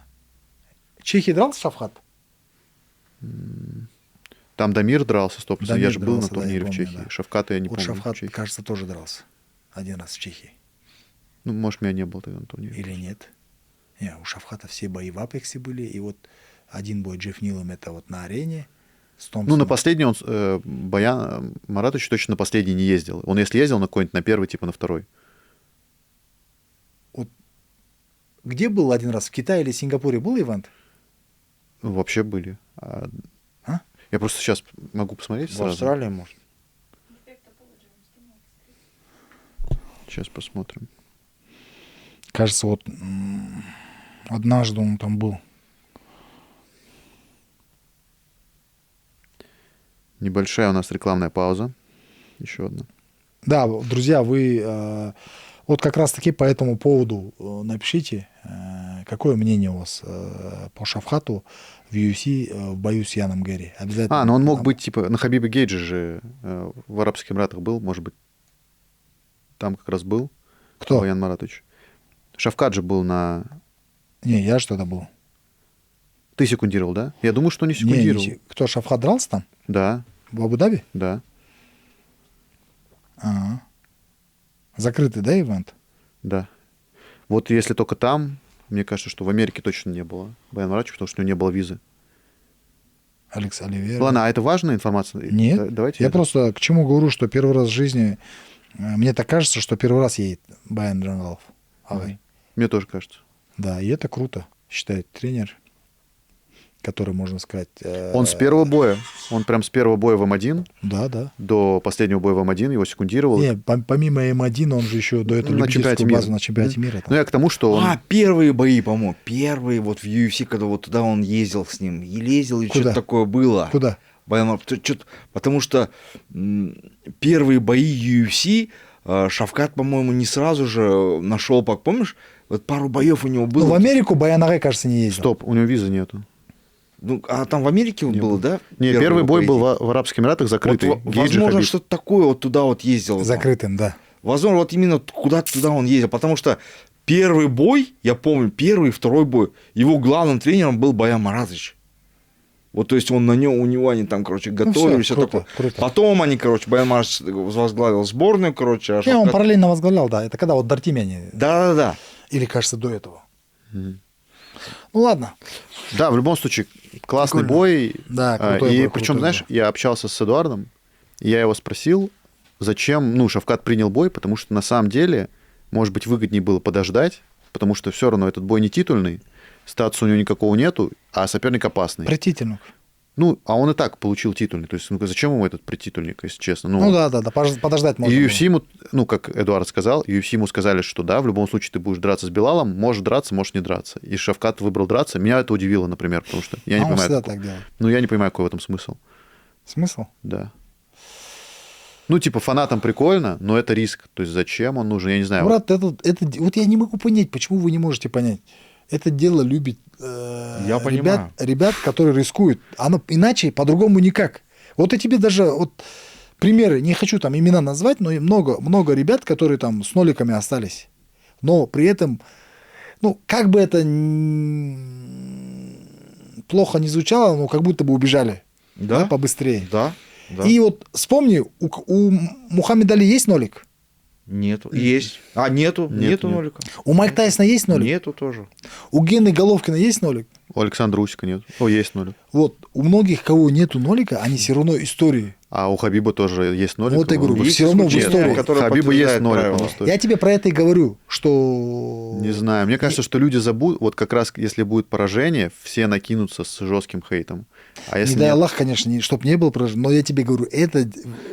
В Чехии дрался Шафхат? Там Дамир дрался 100%. Я Дамир же был дрался, на да, турнире я в помню, Чехии. да. Шавката я не Вот помню. в Шафхат, Чехии. кажется, тоже дрался. Один раз в Чехии. Ну, может, меня не было тогда на турнире. Или нет? Не, у Шафхата все бои в Апексе были. И вот один бой Джефф Нилом, это вот на арене. С Ну, на Томпсоном. последний он, Баян Маратович точно на последний не ездил. Он, если ездил, на какой-нибудь на первый, типа на второй. Вот где был один раз? В Китае или Сингапуре был ивент? Ну, вообще были. А? Я просто сейчас могу посмотреть В сразу. Австралии, может. Сейчас посмотрим. Кажется, вот Однажды он там был. Небольшая у нас рекламная пауза. Еще одна. Да, друзья, вы вот как раз-таки по этому поводу напишите, какое мнение у вас по Шавхату в UFC в бою с Яном Гэри. Обязательно. Ну он мог быть, типа, на Хабибе Гейджи же в Арабских Эмиратах был, может быть, там как раз был. Кто? Баян Маратович. Шавкат же был на... Не, я что-то был. Ты секундировал, да? Я думаю, что не секундировал. Кто, Шавхат дрался там? Да, В Абу-Даби? да, Ага. Закрытый, да, ивент? да. Вот если только там, мне кажется, что в Америке точно не было Баян Маратовича, потому что у него не было визы. Алекс Оливейра. Ладно, а это важная информация? Нет, Давайте я это. просто к чему говорю, что первый раз в жизни, мне так кажется, что первый раз едет Баян Джангалов. Агай. Мне тоже кажется. Да, и это круто, считает тренер, который, можно сказать... Он с первого боя, он прям с первого боя в М1 Да, да. до последнего боя в М1 его секундировал. Не, помимо М1, он же еще до этого На чемпионате любительскую мира. базу на чемпионате мира. там. Ну, я к тому, что он... Первые бои, по-моему. Первые вот в UFC, когда вот туда он ездил с ним. Или ездил, и Куда? что-то такое было. Куда? Потому что первые бои UFC Шавкат, по-моему, не сразу же нашел, помнишь? Вот пару боев у него было. Ну, в Америку Баян Агай, кажется, не ездил. Стоп, у него визы нету. Ну, а там в Америке он был, да? Не, первый бой был поединок? в Арабских Эмиратах закрытый. Вот, Гейджи возможно, Хабиб. что-то такое вот туда вот ездил. Закрытым, да. Возможно, вот именно куда-то туда он ездил, потому что первый бой, я помню, первый и второй бой, его главным тренером был Баян Маратович. Вот, то есть он у него они там, короче, готовили, все круто, такое. круто. Потом они, короче, Баян Маратович возглавил сборную, короче. Не, он параллельно возглавлял, да. Это когда вот Дартимяне. Да. Или, кажется, до этого. Ну, ладно. Да, в любом случае, классный Прикольно. бой. Да, крутой И бой, причем, крутой знаешь, бой. я общался с Эдуардом, и я его спросил, зачем, Шавкат принял бой, потому что на самом деле, может быть, выгоднее было подождать, потому что все равно этот бой не титульный, статуса у него никакого нету, а соперник опасный. Претительник. А он и так получил титульный. То есть, зачем ему этот претитульник, если честно? Ну да, подождать можно. И было. UFC ему, как Эдуард сказал, UFC ему сказали, что да, в любом случае ты будешь драться с Белалом, можешь драться, можешь не драться. И Шавкат выбрал драться. Меня это удивило, например, потому что я не он понимаю. всегда так делает. Я не понимаю, какой в этом смысл. Смысл? Да. Фанатам прикольно, но это риск. То есть зачем он нужен? Я не знаю. Брат, вот я не могу понять, почему вы не можете понять. Это дело любит Я понимаю. ребят, которые рискуют. Оно иначе, по-другому никак. Вот я тебе даже примеры, не хочу там имена назвать, но и много ребят, которые там с ноликами остались. Но при этом, как бы это плохо не звучало, но как будто бы убежали. Да? Побыстрее. Да. И вот вспомни, у Мухаммеда Али есть нолик? Нету. Есть. Нету Нет. нолика. У Майк Тайсона есть нолик? Нету тоже. У Гены Головкина есть нолик? У Александра Усика нет. Есть нолик. Вот, у многих, кого нету нолика, они все равно истории. А у Хабиба тоже есть нолик. Вот я говорю, Есть все равно в исключения, истории. которые Хабиба есть подтверждают нолик. правила. он стоит. Я тебе про это и говорю, что... Не знаю. Мне кажется, что люди забудут, вот как раз если будет поражение, все накинутся с жестким хейтом. А если Не дай нет, Аллах, конечно, чтобы не был поражен, но я тебе говорю,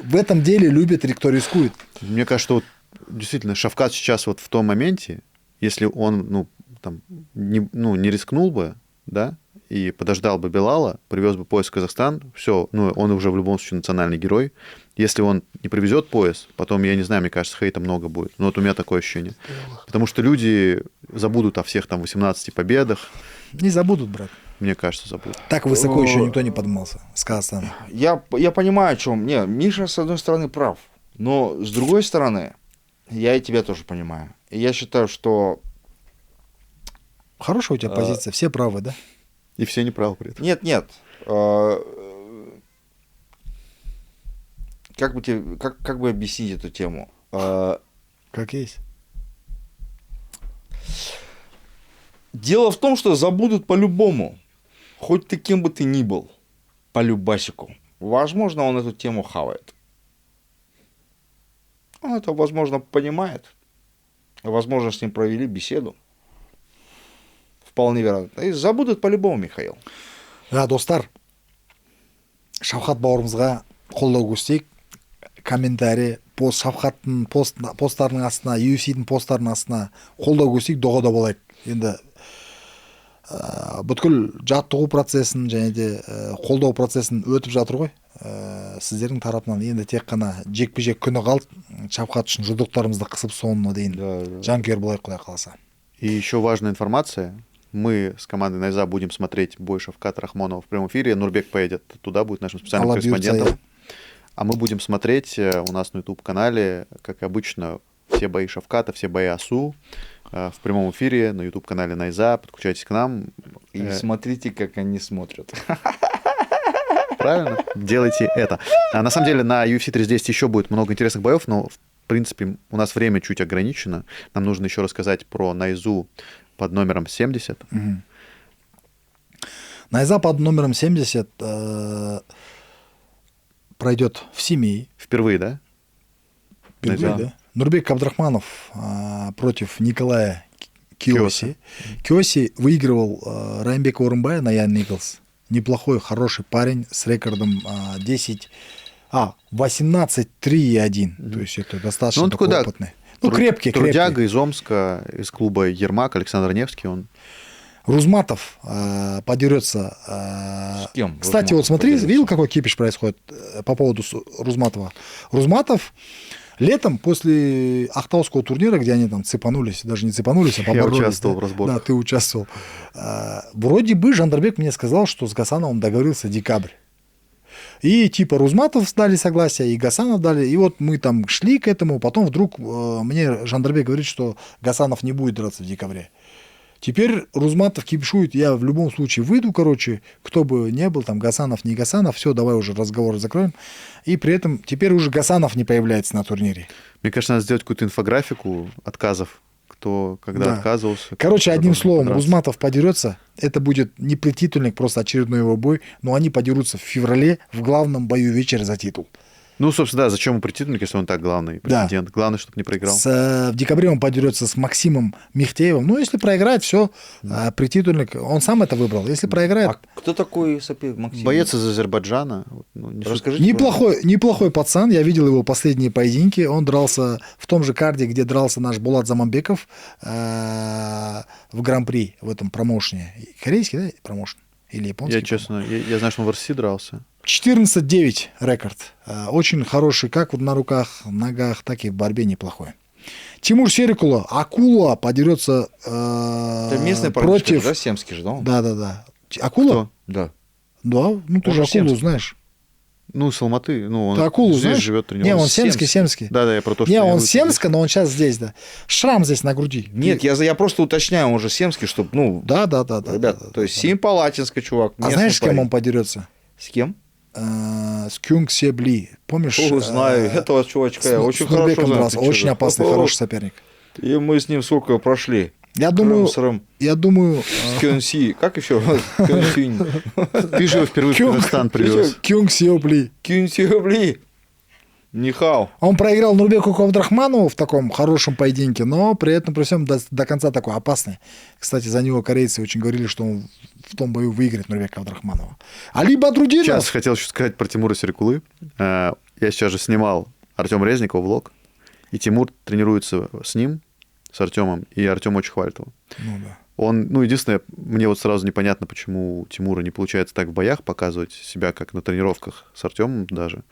в этом деле любят, кто рискует. мне кажется, что действительно Шавкат сейчас вот в том моменте, если он не рискнул бы, да, и подождал бы Белала, привез бы пояс в Казахстан, все, он уже в любом случае национальный герой. Если он не привезет пояс, потом, я не знаю, мне кажется, хейта много будет. У меня такое ощущение. Потому что люди забудут о всех там 18 победах. Не забудут, брат. Мне кажется, забудут. Так высоко еще никто не поднимался с Казахстана. Я понимаю, о чем. Миша, с одной стороны, прав. Но с другой стороны, я и тебя тоже понимаю. И я считаю, что... Хорошая у тебя позиция, все правы, да? И все неправы при этом. Нет. Как бы объяснить эту тему? Как есть. Дело в том, что забудут по-любому. Хоть ты кем бы ты ни был. По любасику. Возможно, он эту тему хавает. Он это, возможно, понимает. Возможно, с ним провели беседу. Вполне вероятно. И забудут по-любому, Михаил. Достар, Шавхат бауырымызға қолдау көрсетейік. Комментарий, Шавхаттың посттарының астына, UFC-дің посттарының астына қолдау көрсетейік, доғада болайық. Енді бүткіл жаттығу процесін және де қолдау процесін өтіп жатыр ғой. Сіздердің тарапынан енді тек қана жекпе-жек күні қалды, шапқат үшін жұдырықтарымызды қысып соңына дейін жанкүйер болайық, Құдай қаласа. И еще важная информация. Мы с командой Найза будем смотреть бой Шавката Рахмонова в прямом эфире. Нурбек поедет туда, будет нашим специальным корреспондентом. А мы будем смотреть у нас на YouTube-канале, как обычно, все бои Шавката, все бои Асу в прямом эфире на YouTube-канале Найза. Подключайтесь к нам. И смотрите, как они смотрят. Правильно? Делайте это. А на самом деле на UFC 310 еще будет много интересных боев, но в принципе у нас время чуть ограничено. Нам нужно еще рассказать про Найзу под номером 70. Найза под номером 70 пройдет в Семей. Впервые, да? Впервые, да. Нурбек Абдрахманов против Николая Киоси. Киоси выигрывал Раймбека Орынбая на Ян Николс. Неплохой, хороший парень с рекордом 18-3-1. То есть это достаточно такой опытный. Ну, крепкий. Трудяга из Омска, из клуба Ермак, Александр Невский. Он. Рузматов подерется. С кем? Кстати, вот смотри, видел, какой кипиш происходит по поводу Рузматова? Рузматов летом после Ахтауского турнира, где они там цепанулись, даже не цепанулись, а поборолись. Я участвовал в разборках. Да, ты участвовал. Вроде бы Жандарбек мне сказал, что с Гасановым договорился декабрь. И типа Рузматов дали согласие, и Гасанов дали. И вот мы там шли к этому, потом вдруг мне Жандарбек говорит, что Гасанов не будет драться в декабре. Теперь Рузматов кипишует, я в любом случае выйду, короче, кто бы ни был, там Гасанов, не Гасанов, все, давай уже разговор закроем. И при этом теперь уже Гасанов не появляется на турнире. Мне кажется, надо сделать какую-то инфографику отказов, кто когда отказывался. Короче, одним словом, Рузматов подерется, это будет не титульник, просто очередной его бой, но они подерутся в феврале в главном бою вечера за титул. Ну, собственно, да, зачем ему претендент, если он так главный претендент? Да. Главное, чтобы не проиграл. В декабре он подерется с Максимом Михтеевым. Ну, если проиграет, все, претендент, он сам это выбрал. Если проиграет... А кто такой соперник Максим? Боец из Азербайджана. Ну, расскажите. Неплохой пацан, я видел его последние поединки. Он дрался в том же карде, где дрался наш Булат Заманбеков в Гран-при, в этом промоушене. Корейский, да, промоушен? Или японский? Я, честно, я знаю, что он в РС дрался. 14-9 рекорд. Очень хороший, как вот на руках, ногах, так и в борьбе неплохой. Тимур Серикула, Акула подерется это местный против... да, Семский же, да? Да. Акула? Кто? Да. Да, ну ты же Акулу знаешь. Ну, с Алматы, ну, он Акулу здесь знаешь? живет, тренируется. Не, он Семский. Да, я про то, что... Не, он Семска, но он сейчас здесь, да. Шрам здесь на груди. Нет, я просто уточняю, он же Семский, чтобы, ну... Да. Ребята, то есть Семипалатинский чувак. А знаешь, с кем он подерется? С кем? С Кюнг Себли. Помнишь? Знаю, этого чувачка я очень хорошо знаю. Очень опасный, хороший соперник. И мы с ним сколько прошли. Я думаю... С Кюнси. Как еще? Кюнсинь. Ты же его впервые в Казахстан привез. Кюнг Себли. Нихау. Он проиграл Нурбеку Абдрахманову в таком хорошем поединке, но при этом, при всем, до конца такой опасный. Кстати, за него корейцы очень говорили, что он в том бою выиграет Нурбека Абдрахманова. Али Бадрудинов. Сейчас хотел еще сказать про Тимура Серикулы. Я сейчас же снимал Артема Резникова влог, и Тимур тренируется с ним, с Артемом, и Артем очень хвалит его. Ну да. Он, единственное, мне вот сразу непонятно, почему у Тимура не получается так в боях показывать себя, как на тренировках с Артемом даже.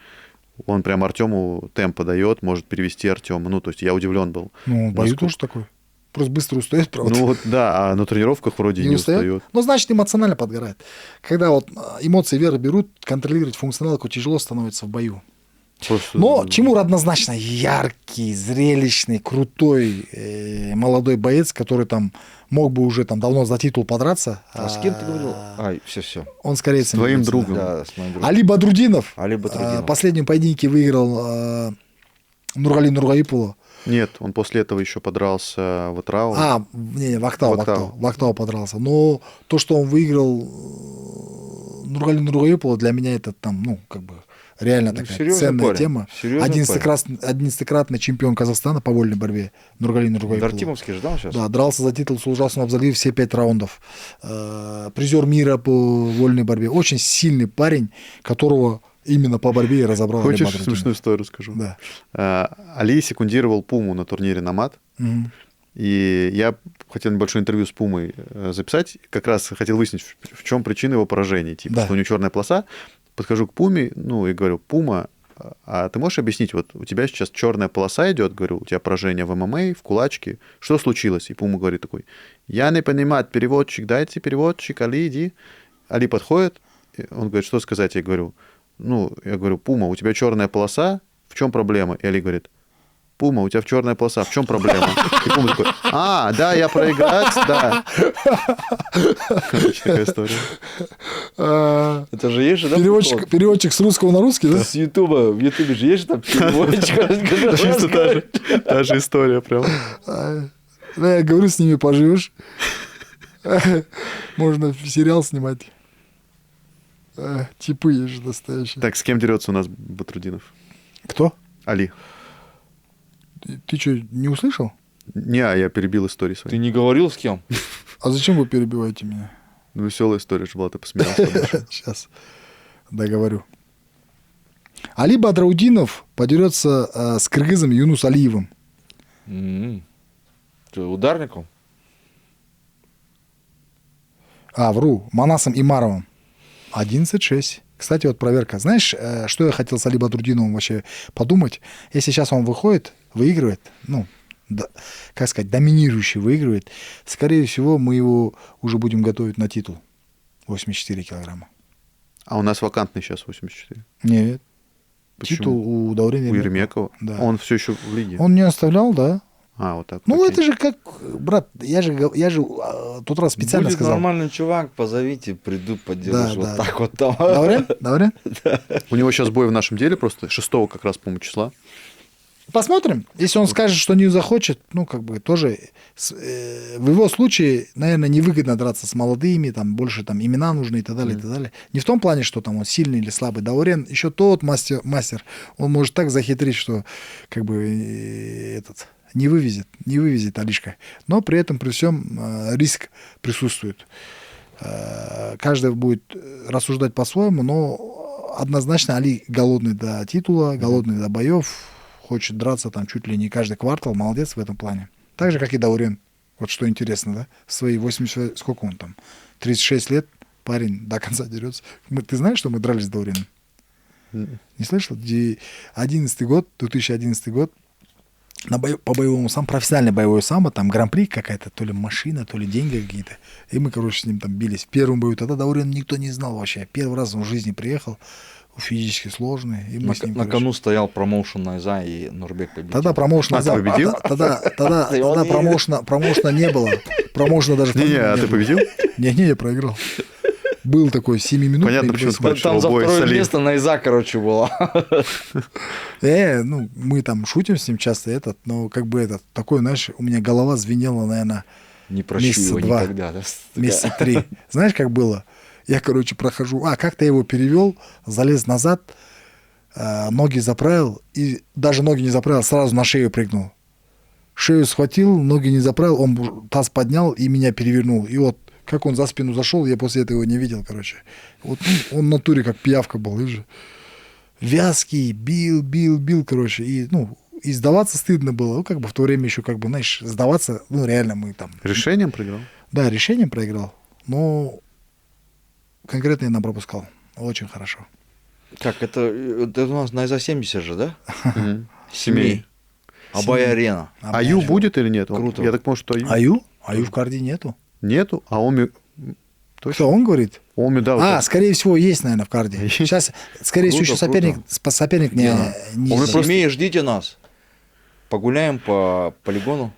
Он прям Артему темпо дает, может перевести Артема. Ну, то есть я удивлен был. Ну, в бою тоже такой. Просто быстро устает, правда. Ну, вот да, а на тренировках вроде не устает. Ну, значит, эмоционально подгорает. Когда вот эмоции веры берут, контролировать функционалку тяжело становится в бою. Просто... Но Тимур однозначно яркий, зрелищный, крутой молодой боец, который там мог бы уже там давно за титул подраться. А с кем ты говорил? Все. Он с корейцем. С твоим другом. Да, с моим другом. Али Бадрудинов. В последнем поединке выиграл Нургали Нургаипулу. Нет, он после этого еще подрался в Атрау. В Актау подрался. Но то, что он выиграл Нургали Нургаипулу, для меня это там, ну, как бы реально такая ценная тема. 11-кратный чемпион Казахстана по вольной борьбе Нургали Нургаипулу. Дартимовский же, да, сейчас? Да, дрался за титул с Ужасным Абзалиев все 5 раундов. Призер мира по вольной борьбе. Очень сильный парень, которого именно по борьбе и разобрал. Хочешь смешную историю расскажу? Да. Али секундировал Пуму на турнире Намат. И я хотел небольшое интервью с Пумой записать, как раз хотел выяснить, в чем причина его поражения. Типа, Да. что у него черная полоса. Подхожу к Пуме, ну, и говорю: Пума, а ты можешь объяснить, вот у тебя сейчас черная полоса идет, говорю, у тебя поражение в ММА, в кулачке, что случилось? И Пума говорит такой: я не понимаю, переводчик, дайте переводчик, Али, иди. Али подходит, он говорит: что сказать? Я говорю: Пума, у тебя черная полоса, в чем проблема? И Али говорит: Пума, у тебя черная полоса, в чем проблема? И Пума такой: да, я проиграть, да. Короче, такая история. Это же есть же, да? Переводчик с русского на русский, да? С Ютуба. В Ютубе же есть же там переводчик. Та же история прям. Да, я говорю, с ними поживешь. Можно сериал снимать. Типы есть же настоящие. Так, с кем дерется у нас Батрудинов? Кто? Али. Ты что, не услышал? Не, я перебил историю Ты свою. не говорил с кем? А зачем вы перебиваете меня? Веселая история же была, ты посмеялся. Сейчас договорю. Али Бадраудинов подерется с кыргызом Юнус Алиевым. Ты ударником? Вру. Манасом Имаровым. 11-6. Кстати, вот проверка. Знаешь, что я хотел с Али Бадрудиновым вообще подумать? Если сейчас он выходит, выигрывает, как сказать, доминирующий выигрывает, скорее всего, мы его уже будем готовить на титул. 84 килограмма. А у нас вакантный сейчас 84. Нет. Почему? Титул у Даурена У Еремекова. Да. Он все еще в лиге. Он не оставлял, да. Вот так. Ну, окей. это же как, брат, я же тот раз специально Будет сказал. нормальный чувак, позовите, приду, Да, поддержу. Вот да. так вот там. Даурен? У него сейчас бой в нашем деле просто 6 как раз, по-моему, числа. Посмотрим. Если он скажет, что не захочет, тоже в его случае, наверное, невыгодно драться с молодыми, там больше там имена нужны и так далее, и так далее. Не в том плане, что там он сильный или слабый. Даурен еще тот мастер. Он может так захитрить, что не вывезет Алишка. Но при этом, при всем, риск присутствует. Каждый будет рассуждать по-своему, но однозначно Али голодный до титула, голодный до боев, хочет драться там чуть ли не каждый квартал, молодец в этом плане. Так же, как и Даурен. Вот что интересно, да? В свои 80, сколько он там? 36 лет, парень до конца дерется. Ты знаешь, что мы дрались с Дауреном? Не слышал? 2011 год, по боевому самбо, профессиональное боевое самбо, там гран-при какая-то, то ли машина, то ли деньги какие-то. И мы, с ним там бились. В первом бою тогда Даурен никто не знал вообще. Первый раз он в жизни приехал, физически сложный. И мы с ним, На кону стоял промоушен Найза и Нурбек победил. Тогда промоушена ты победил? Тогда промоушена не было. Промоушена даже Не, а ты победил? Не, я проиграл. Был такой 7-минутный. Понятно, почему ты Там за бой с второе Али. место Найза, было. Мы там шутим с ним часто, но такой, знаешь, у меня голова звенела, наверное, Не прощу месяца его 2, никогда. Да? месяца 3. Знаешь, как было? Я, прохожу, как-то я его перевел, залез назад, ноги заправил, и даже ноги не заправил, сразу на шею прыгнул. Шею схватил, ноги не заправил, он таз поднял и меня перевернул. И вот, как он за спину зашел, я после этого не видел, Вот он в натуре как пиявка был, видишь? Вязкий, бил, и сдаваться стыдно было. В то время еще, знаешь, сдаваться, реально мы там... Решением проиграл? Да, решением проиграл, но конкретно я нам пропускал. Очень хорошо. Как, это у нас Найза 70 же, да? Семей. Абай-арена. Аю будет или нет? Круто. Я так понял, что Аю. Аю в карде нету. Нету, а Оми... Кто он говорит? Оми, да. Скорее всего, есть, наверное, в карде. Сейчас, скорее всего, еще соперник не... Семей, ждите нас. Погуляем по полигону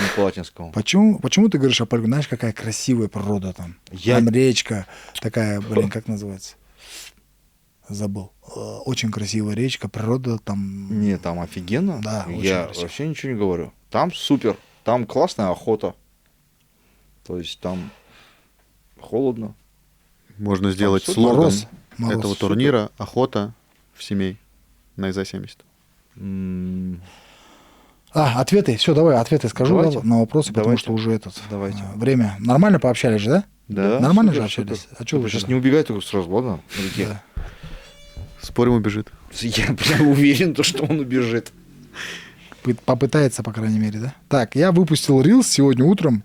Николатинскому. Почему ты говоришь о полигоне? Знаешь, какая красивая природа там? Там речка такая, как называется? Забыл. Очень красивая речка, природа там... Не, там офигенно. Да, я очень вообще ничего не говорю. Там супер. Там классная охота. То есть там холодно. Можно сделать супер. слоган Мороз. этого турнира «Охота в Семей» на ИЗА-70. Ответы. Все, давай, ответы скажу на вопросы, потому что уже время. Нормально пообщались же, да? Да. Нормально же общались? А что вы сейчас не убегай только сразу, ладно? Да. Спорим, убежит. Я прям уверен, что он убежит. Попытается, по крайней мере, да? Так, я выпустил рилс сегодня утром,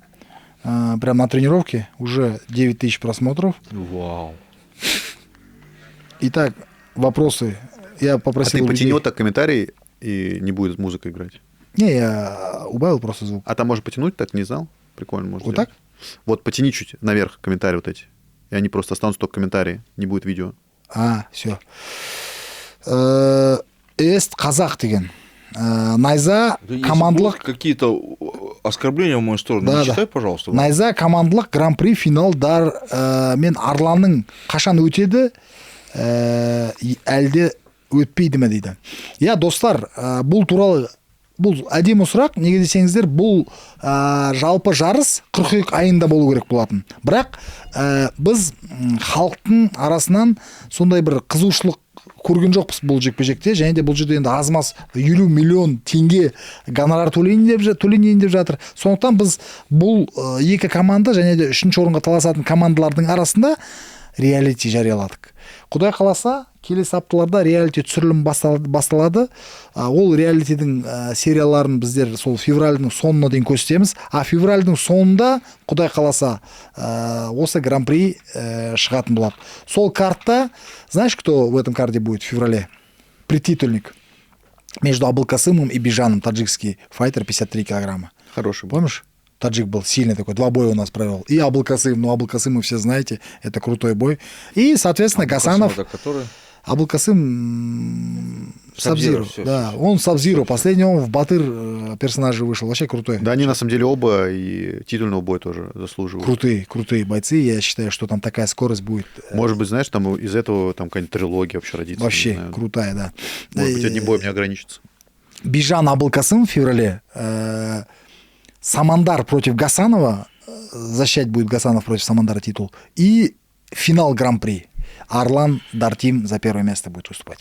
прям на тренировке, уже 9000 просмотров. Вау. Итак, вопросы. Я А попросил ты у потяни людей... вот так комментарий, и не будет музыка играть. Не, я убавил просто звук. А там можно потянуть, так не знал? Прикольно можно Вот сделать. так? Вот потяни чуть наверх комментарии вот эти. И они просто останутся только комментарии, не будет видео. Все. Эст казах деген. Найза Если командалық... будут какие-то оскорбления в мою сторону, Да, не да. читай, пожалуйста. Найза командалық гран-при финалдар мен Арланның қашан өтеді, әлде өтпейді ме дейді. Я достар, бұл туралы бұл әдемі сұрақ, неге десеңіздер, бұл жалпы жарыс қыркүйек айында болу керек болатын. Бірақ біз халықтың арасынан сондай бір қызушылық көрген жоқпыз бұл жекпе-жекте, және де бұл жерде енді аз-маз 50 миллион теңге гонорар төленейін деп жатыр. Сондықтан біз бұл екі команда және де үшінші орынға таласатын командалардың арасында реалити жарияладық. Құдай қаласа, келесі апталарда реалити түсірілім басталады. Ол реалитидің серияларын біздер сол февральдың соңына дейін көрсетеміз. А февральдың соңында, құдай қаласа, осы гран-при шығатын болады. Сол картта, знаешь, кто в этом карте будет в феврале? Прититульник между Абылкасымом и Бижаном, таджикский файтер, 53 килограмма. Хороший был. Помнишь? Таджик был сильный такой, 2 боя у нас провел. И Абылкасым, ну Абылкасым вы все знаете, это крутой бой. И, соответственно, Гасанов... Который... Абылкасым Сабзиро, всё, да, всё. он Сабзиро, последний он в Батыр персонажи вышел, вообще крутой. Да, они на самом деле оба и титульного боя тоже заслуживают. Крутые бойцы, я считаю, что там такая скорость будет. Может быть, знаешь, там из этого там какая-нибудь трилогия вообще родится. Вообще не знаю. крутая, да. Может быть, одним боем не ограничится. Бижан Абылкасым в феврале, Самандар против Гасанова, защищать будет Гасанов против Самандара титул, и финал Гран-при. Арлан Дартим за первое место будет выступать.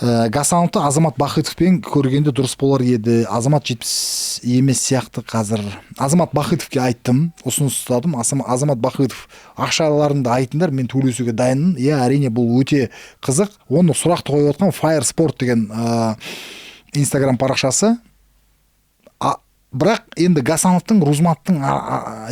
Гасановты Азамат Бахытовпен көргенде дұрыс болар еді. Азамат жетпіс емес сияқты қазір. Азамат Бахытовке айттым, ұсыныс ұстадым. Азамат Бахытов ақшаларыңды айтыңдар, мен төлесуге дайынмын. Иә, әрине бұл өте қызық. Оны сұрақты қойып отқан Fire Sport деген Instagram парақшасы. Бірақ енді Гасановтың, Рузматтың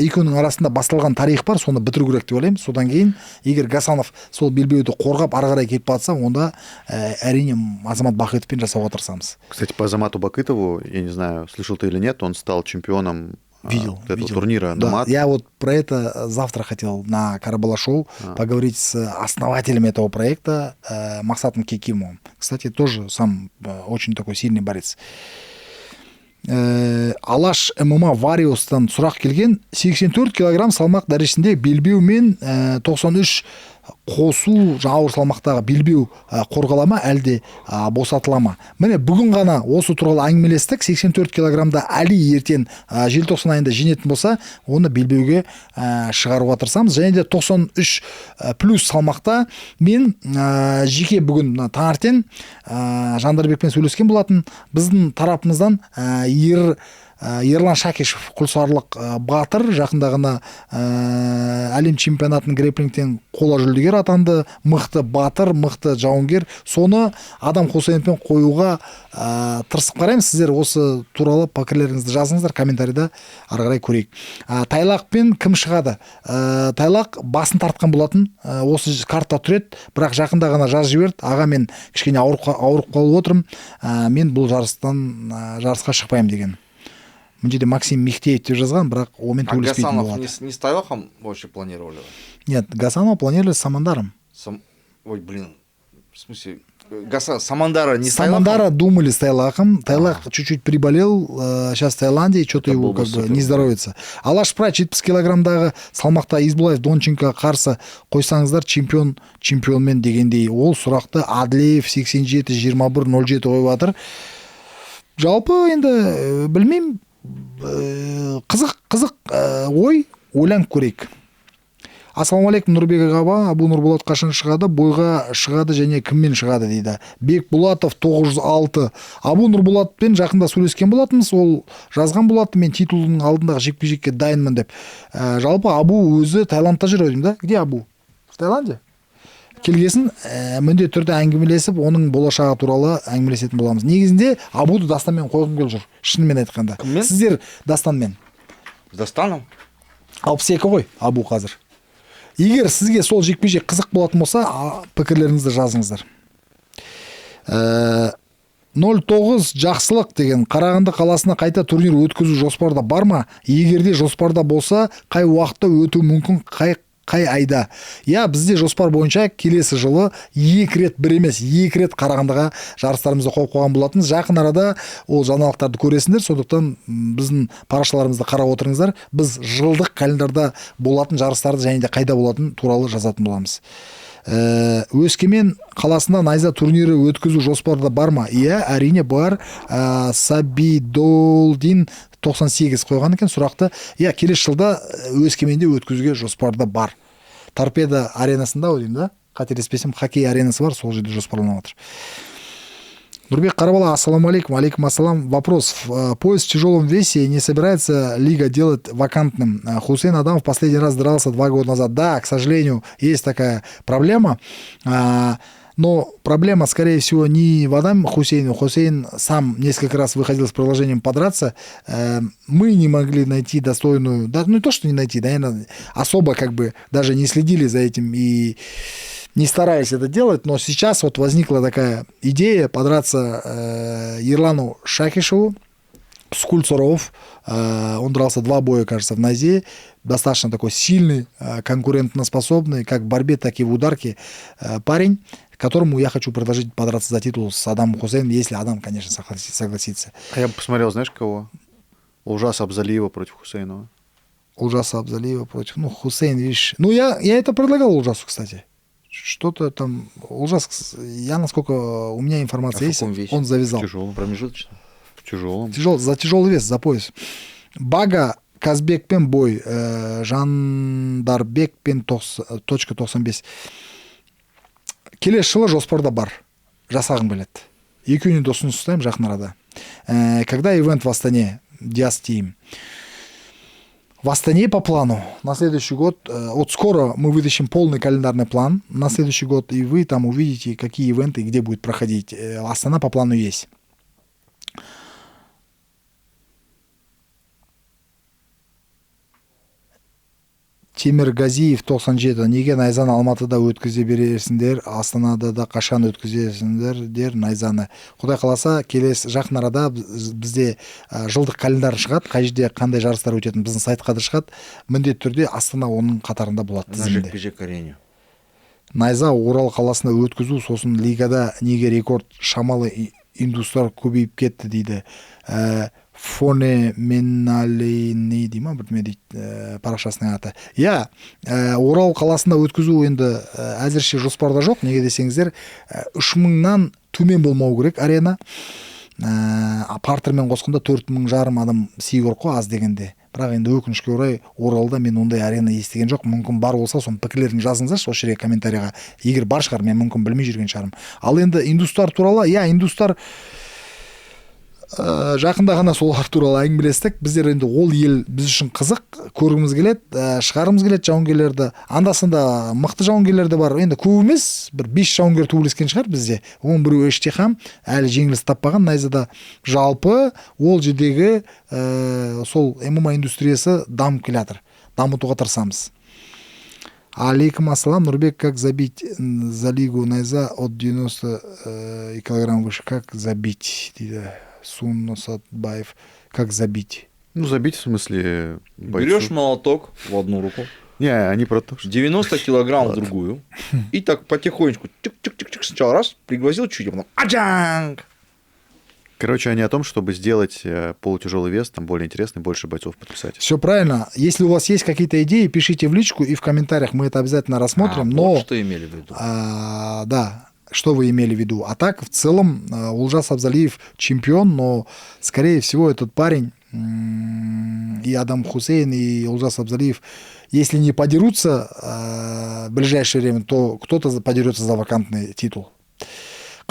екеуінің арасында басталған тарих бар, соны бітіру керек деп ойлаймын. Содан кейін, егер Гасанов сол белбеуді қорғап ары қарай кетіп жатса, онда әрине Азамат Бахытовпен жасауға тырысамыз. Кстати, по Азамату Бакытову, я не знаю, слышал ты или нет, он стал чемпионом Видел. турнира. Да, Номад. я вот про это завтра хотел на Карабала-шоу поговорить с основателем этого проекта Максатом Кекимовым. Кстати, тоже сам очень такой сильный борец. Алаш ММА Вариостан сұрақ келген, 84 килограмм салмақ дәрежесінде белбеу мен 93 қосу ауыр салмақтағы белбеу қорғалама әлде босатылама. Міне бүгін ғана осы туралы әңгімелестік. 84 килограммда Али ертең желтоқсан айында жеңетін болса, оны белбеуге шығаруға тырысамыз. Және де 93 плюс салмақта мен жеке бүгін таңертең Жандарбекпен сөйлескен болатын. Біздің тарапымыздан Ерлан Шакишев құлсарлық батыр жақында ғана әлем чемпионатының грэпплингтен қола жүлдегер атанды. Мықты батыр, мықты жауынгер. Соны Адам Хусейновпен қоюға тырысып қараймыз. Сіздер осы туралы пікірлеріңізді жазыңыздар комментарийда, ары қарай көрейік. Тайлақпен кім шығады? Тайлақ басын тартқан болатын. Осы картта тұр еді, бірақ жақында ғана жазып жіберді. Аға, мен кішкене ауырып қалып отырмын. Мен бұл жарысқа шықпаймын деген. Мына жерде Максим Михтеев деп жазған, бірақ онымен төбелеспейтін болады. Гасанов не с Тайлахом вообще планировали? Нет, Гасанова планировали с Самандаром. Ой, блин. В смысле, Самандара не с Тайлахом? Самандара думали с Тайлахом. Тайлах чуть-чуть приболел, сейчас в Таиланде, что-то его как бы не здоровится. Алаш Прайд 70 килограммдағы салмақта Избулаев Донченко қарсы қойсаңыздар, чемпионмен дегендей. Ол сұрақты Адлеев 87-21-07 қойып жатыр. Жалпы енді білмеймін, қызық ой, ойланып көрейік. Ассалаумағалейкум, Нұрбек аға, Абу Нұрболат қашан шығады, бойға шығады және кіммен шығады дейді. Бекбулатов 906. Абу Нұрболатпен жақында сөйлескен болатынбыз, ол жазған болатын, мен титулының алдындағы жекпе-жекке дайынмын деп. Жалпы Абу өзі Таиландта жүр ойдым да. Где Абу? В Таиланде? келгесін міндетті түрде әңгімелесіп оның болашағы туралы әңгімелесетін боламыз. Негізінде Абуды Дастанмен қойғым келіп жүр, шынымен айтқанда. Кіммен? Сіздер Дастанмен. С Дастаном? 62 ғой Абу қазір. Егер сізге сол жекпе-жек қызық болатын болса, пікірлеріңізді жазыңыздар. 09 жақсылық деген Қарағанды қаласына қайта турнир өткізу жоспарда бар ма? Егерде жоспарда болса, қай уақытта өту мүмкін, қай айда? Я, бізде жоспар бойынша келесі жылы 2 рет, бір емес 2 рет Қарағандыға жарыстарымызды қойып қойған болатынбыз. Жақын арада ол жаңалықтарды көресіңдер, сондықтан біздің парақшаларымызды қарап отырыңыздар. Біз жылдық календарда болатын жарыстарды және де қайда болатын туралы жазатын боламыз. Өскемен қаласында найза турнирі өткізу жоспарда бар ма? Иә, әрине бар. Сабидолдин 98 қойған екен сұрақты. Иә, келесі жылда Өскеменде өткізуге жоспарда бар. Торпедо аренасында деймін да? Қателеспесем, хоккей аренасы бар, сол жерде жоспарланып отыр. Нурбек Карабала, ассаламу алейкум. Алейкум ассалам. Вопрос. Пояс в тяжелом весе не собирается лига делать вакантным? Хусейн Адамов последний раз дрался 2 года назад. Да, к сожалению, есть такая проблема. Но проблема, скорее всего, не в Адаме Хусейну. Хусейн сам несколько раз выходил с предложением подраться. Мы не могли найти достойную... Да, ну, не то, что не найти, наверное, особо как бы даже не следили за этим и не старались это делать. Но сейчас вот возникла такая идея подраться Ерлану Шакишеву с Кульцуров. Он дрался 2 боя, кажется, в Найзе. Достаточно такой сильный, конкурентоспособный, как в борьбе, так и в ударке парень, которому я хочу предложить подраться за титул с Адамом Хусейном, если Адам, конечно, согласится. А я бы посмотрел, знаешь, кого? Ужас Абзалиева против Хусейнова. Ужаса Абзалиева против... Ну, Хусейн, видишь... Ну, я это предлагал Ужасу, кстати. Что-то там... Ужас, я, насколько у меня информация есть, он завязал. В тяжелом, промежуточно? В тяжелом. За тяжелый вес, за пояс. Бага Казбекпен бой, Жандарбекпен .95. Келесі жылы жоспарда бар. Жасағым келеді. Екеуіне де ұсыныс ұстаймын жақын арада. Когда ивент в Астане? Диас Тим. В Астане по плану на следующий год, вот скоро мы вытащим полный календарный план на следующий год, и вы там увидите, какие ивенты и где будет проходить. Астана по плану есть. Темиргазиев 97. Неге найзаны Алматыда өткізе бересіңдер, Астанада да қашан өткізесіңдер найзаны? Құдай қаласа, келесі жақын арада бізде жылдық календар шығады, қай жерде қандай жарыстар өтетін біздің сайтқа да шығады. Міндетті түрде Астана оның қатарында болады тізімде. Жекпе-жек әрине. Найза Орал қаласында өткізу, сосын лигада неге рекорд шамалы индустар көбейіп кетті дейді. Феноменалини дей ма, бірдеме дейді парақшасының аты. Иә, Орал қаласында өткізу енді әзірше жоспарда жоқ. Неге десеңіздер, 3000-нан төмен болмау керек арена. Партермен қосқанда 4500 адам сыйғыр қой, аз дегенде. Бірақ енді өкінішке орай Оралда мен ондай арена естіген жоқ. Мүмкін бар болса, соның пікірлерін жазыңыздаршы осы жерге комментарийға. Егер бар шығар, мен мүмкін білмей жүрген шығармын. Ал енді индустар туралы, иә, индустар жақында ғана солар туралы әңгімелестік. Біздер енді ол ел біз үшін қызық, көргіміз келеді, шығарымыз келеді жауынгерлерді. Анда-санда мықты жауынгерлер де бар. Енді көп емес, бір 5 жауынгер төбелескен шығар бізде. Оның біреуі Эштехам, әлі жеңіліс таппаған найзада. Жалпы ол жердегі сол ММА индустриясы дамып келе жатыр. Дамытуға тырысамыз. Алейкум ассалам, Нурбек, как забить за лигу найза от 90 килограмм выше? Как забить? Сунна Садбаев. Как забить? Ну, забить в смысле бойцу. Берешь молоток в одну руку. Не, они про то, что... 90 килограмм в другую. И так потихонечку. Чик-чик-чик-чик. Сначала раз, пригвоздил чуть, а потом аджанг. Короче, они о том, чтобы сделать полутяжелый вес, там более интересный, больше бойцов подписать. Все правильно. Если у вас есть какие-то идеи, пишите в личку, и в комментариях мы это обязательно рассмотрим. Но... Вот что имели в виду. Да. Что вы имели в виду? А так, в целом, Улжас Абзалиев чемпион, но, скорее всего, этот парень, и Адам Хусейн, и Улжас Абзалиев, если не подерутся в ближайшее время, то кто-то подерется за вакантный титул.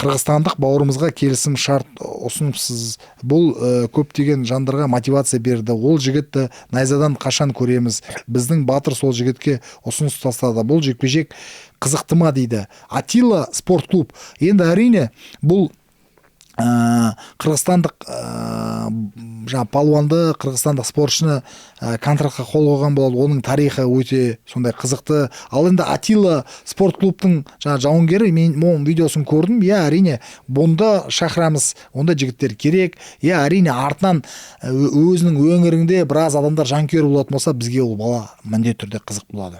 Қырғызстандық бауырымызға келісім шарт ұсыныпсыз. Бұл көптеген жандарға мотивация берді. Ол жігітті найзадан қашан көреміз? Біздің батыр сол жігітке ұсыныс тастады. Бұл жекпе-жек қызықты ма дейді. Атила спорт клуб. Енді әрине бұл қырғызстандық жаңа палуанды, қырғызстандық спортшыны контрактқа қол қойған болады. Оның тарихы өте сондай қызықты. Ал енді Атила спорт клубтың жаңа жауынгері, мен оның видеосын көрдім. Я әрине бұнда шақырамыз, онда жігіттер керек. Я әрине артынан өзінің өңірінде біраз адамдар жанкүйер болатын болса, бізге ол бала міндетті түрде қызық болады.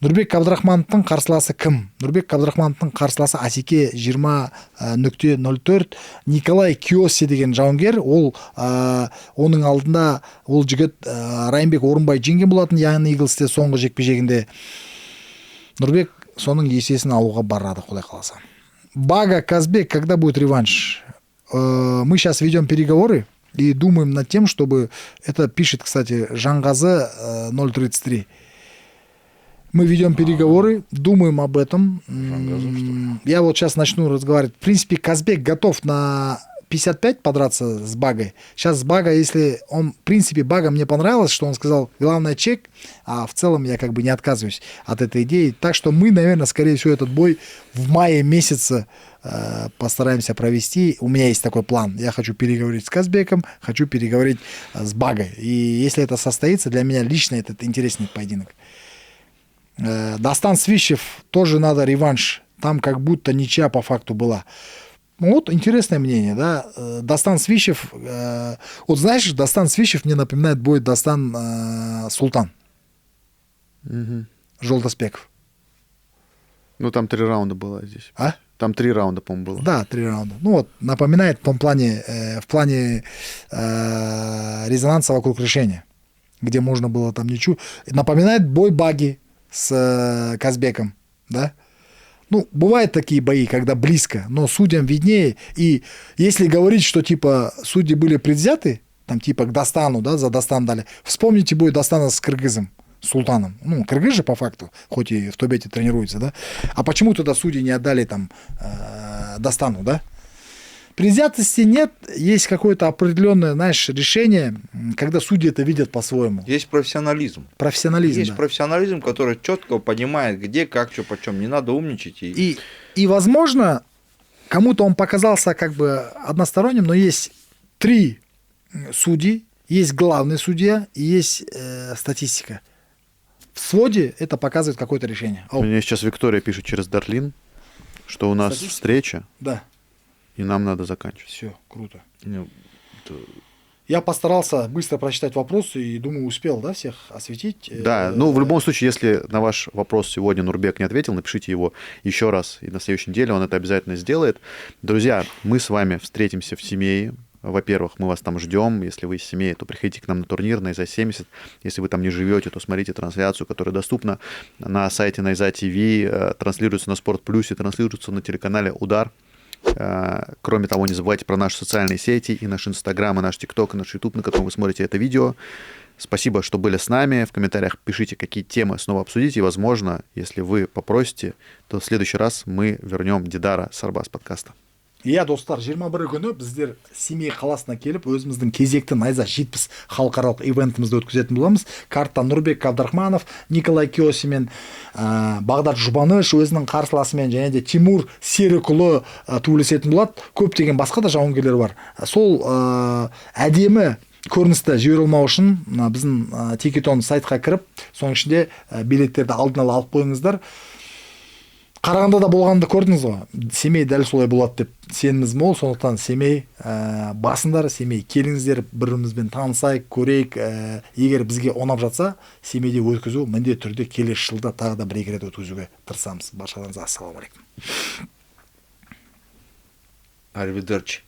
Нұрбек Абдрахмановтың қарсыласы кім? Нұрбек Абдрахмановтың қарсыласы Асеке 20.04. Николай Киоси деген жауынгер. Ол оның алдында ол жігіт Райымбек Орынбай жеңген болатын Ян Иглсте соңғы жекпе-жегінде. Нұрбек соның есесін алуға барады, құдай қаласа. Бага Казбек, когда будет реванш? Мы сейчас ведем переговоры и думаем над тем, чтобы... Это пишет, кстати, Жанғазы 033. Мы ведем переговоры, думаем об этом. Я вот сейчас начну разговаривать. В принципе, Казбек готов на 55 подраться с Багой. Сейчас с Багой, если он... В принципе, Бага мне понравилось, что он сказал, главное чек, а в целом я как бы не отказываюсь от этой идеи. Так что мы, наверное, скорее всего, этот бой в мае месяце постараемся провести. У меня есть такой план. Я хочу переговорить с Казбеком, хочу переговорить с Багой. И если это состоится, для меня лично этот интересный поединок. Дастан Свищев, тоже надо реванш. Там как будто ничья по факту была. Вот интересное мнение, да. Дастан Свищев, вот знаешь, Дастан Свищев мне напоминает бой Дастан Султан. Жолдасбеков. Ну, там 3 раунда было здесь. А? Там 3 раунда, по-моему, было. Да, 3 раунда. Ну вот, напоминает в плане резонанса вокруг решения, где можно было там ничью. Напоминает бой Баги с Казбеком, да? Ну, бывают такие бои, когда близко, но судьям виднее. И если говорить, что типа судьи были предвзяты, там типа к Дастану, да, за Дастан дали, вспомните бой Дастана с кыргызом, Султаном. Ну, кыргыз же по факту, хоть и в Тобете тренируется, да? А почему тогда судьи не отдали там Дастану, да? Предвзятости нет, есть какое-то определенное, знаешь, решение, когда судьи это видят по-своему. Есть профессионализм. Профессионализм, Есть да. профессионализм, который четко понимает, где, как, что, почем. Не надо умничать. И, возможно, кому-то он показался как бы односторонним, но есть 3 судьи, есть главный судья и есть статистика. В своде это показывает какое-то решение. Мне сейчас Виктория пишет через Дарлин, что у нас встреча, Да. и нам надо заканчивать. Все, круто. Ну, Я постарался быстро прочитать вопросы и, думаю, успел, да, всех осветить. Да, ну в любом случае, если на ваш вопрос сегодня Нурбек не ответил, напишите его еще раз, и на следующей неделе он это обязательно сделает. Друзья, мы с вами встретимся в Семее. Во-первых, мы вас там ждем. Если вы из Семеи, то приходите к нам на турнир на ИЗА-70. Если вы там не живете, то смотрите трансляцию, которая доступна на сайте Найза ТВ, транслируется на Спорт Плюсе, транслируется на телеканале Удар. Кроме того, не забывайте про наши социальные сети, и наш Инстаграм, и наш ТикТок, и наш Ютуб, на котором вы смотрите это видео. Спасибо, что были с нами. В комментариях пишите, какие темы снова обсудить. И, возможно, если вы попросите, то в следующий раз мы вернем Дидара Сарбас подкаста. Иә, достар, 21 күні біздер Семей қаласына келіп, өзіміздің кезекті Найза 70 халықаралық ивентімізді өткізетін боламыз. Картта Нұрбек Абдрахманов, Николай Киоси мен Бағдат Жұбаныш өзінің қарсыласымен, және де Тимур Серікұлы төбелесетін болады. Көптеген басқа да жауынгерлер бар. Сол әдемі көріністі жібере алмау үшін біздің Тикетон сайтқа кіріп, соның ішінде билеттерді алдын ала алып қойыңыздар. Қарағандыда болғанды көрдіңіз ғой. Семей дәл солай болады деп сеніміз мол. Сондықтан Семей басындар, Семей келіңіздер, бірімізбен танысайық, көрейік. Егер бізге ұнап жатса, Семейде өткізу міндетті түрде келесі жылда тағы да 1-2 рет өткізуге тырысамыз. Баршаларыңызға ассалаумағалейкум. Арвидерчи.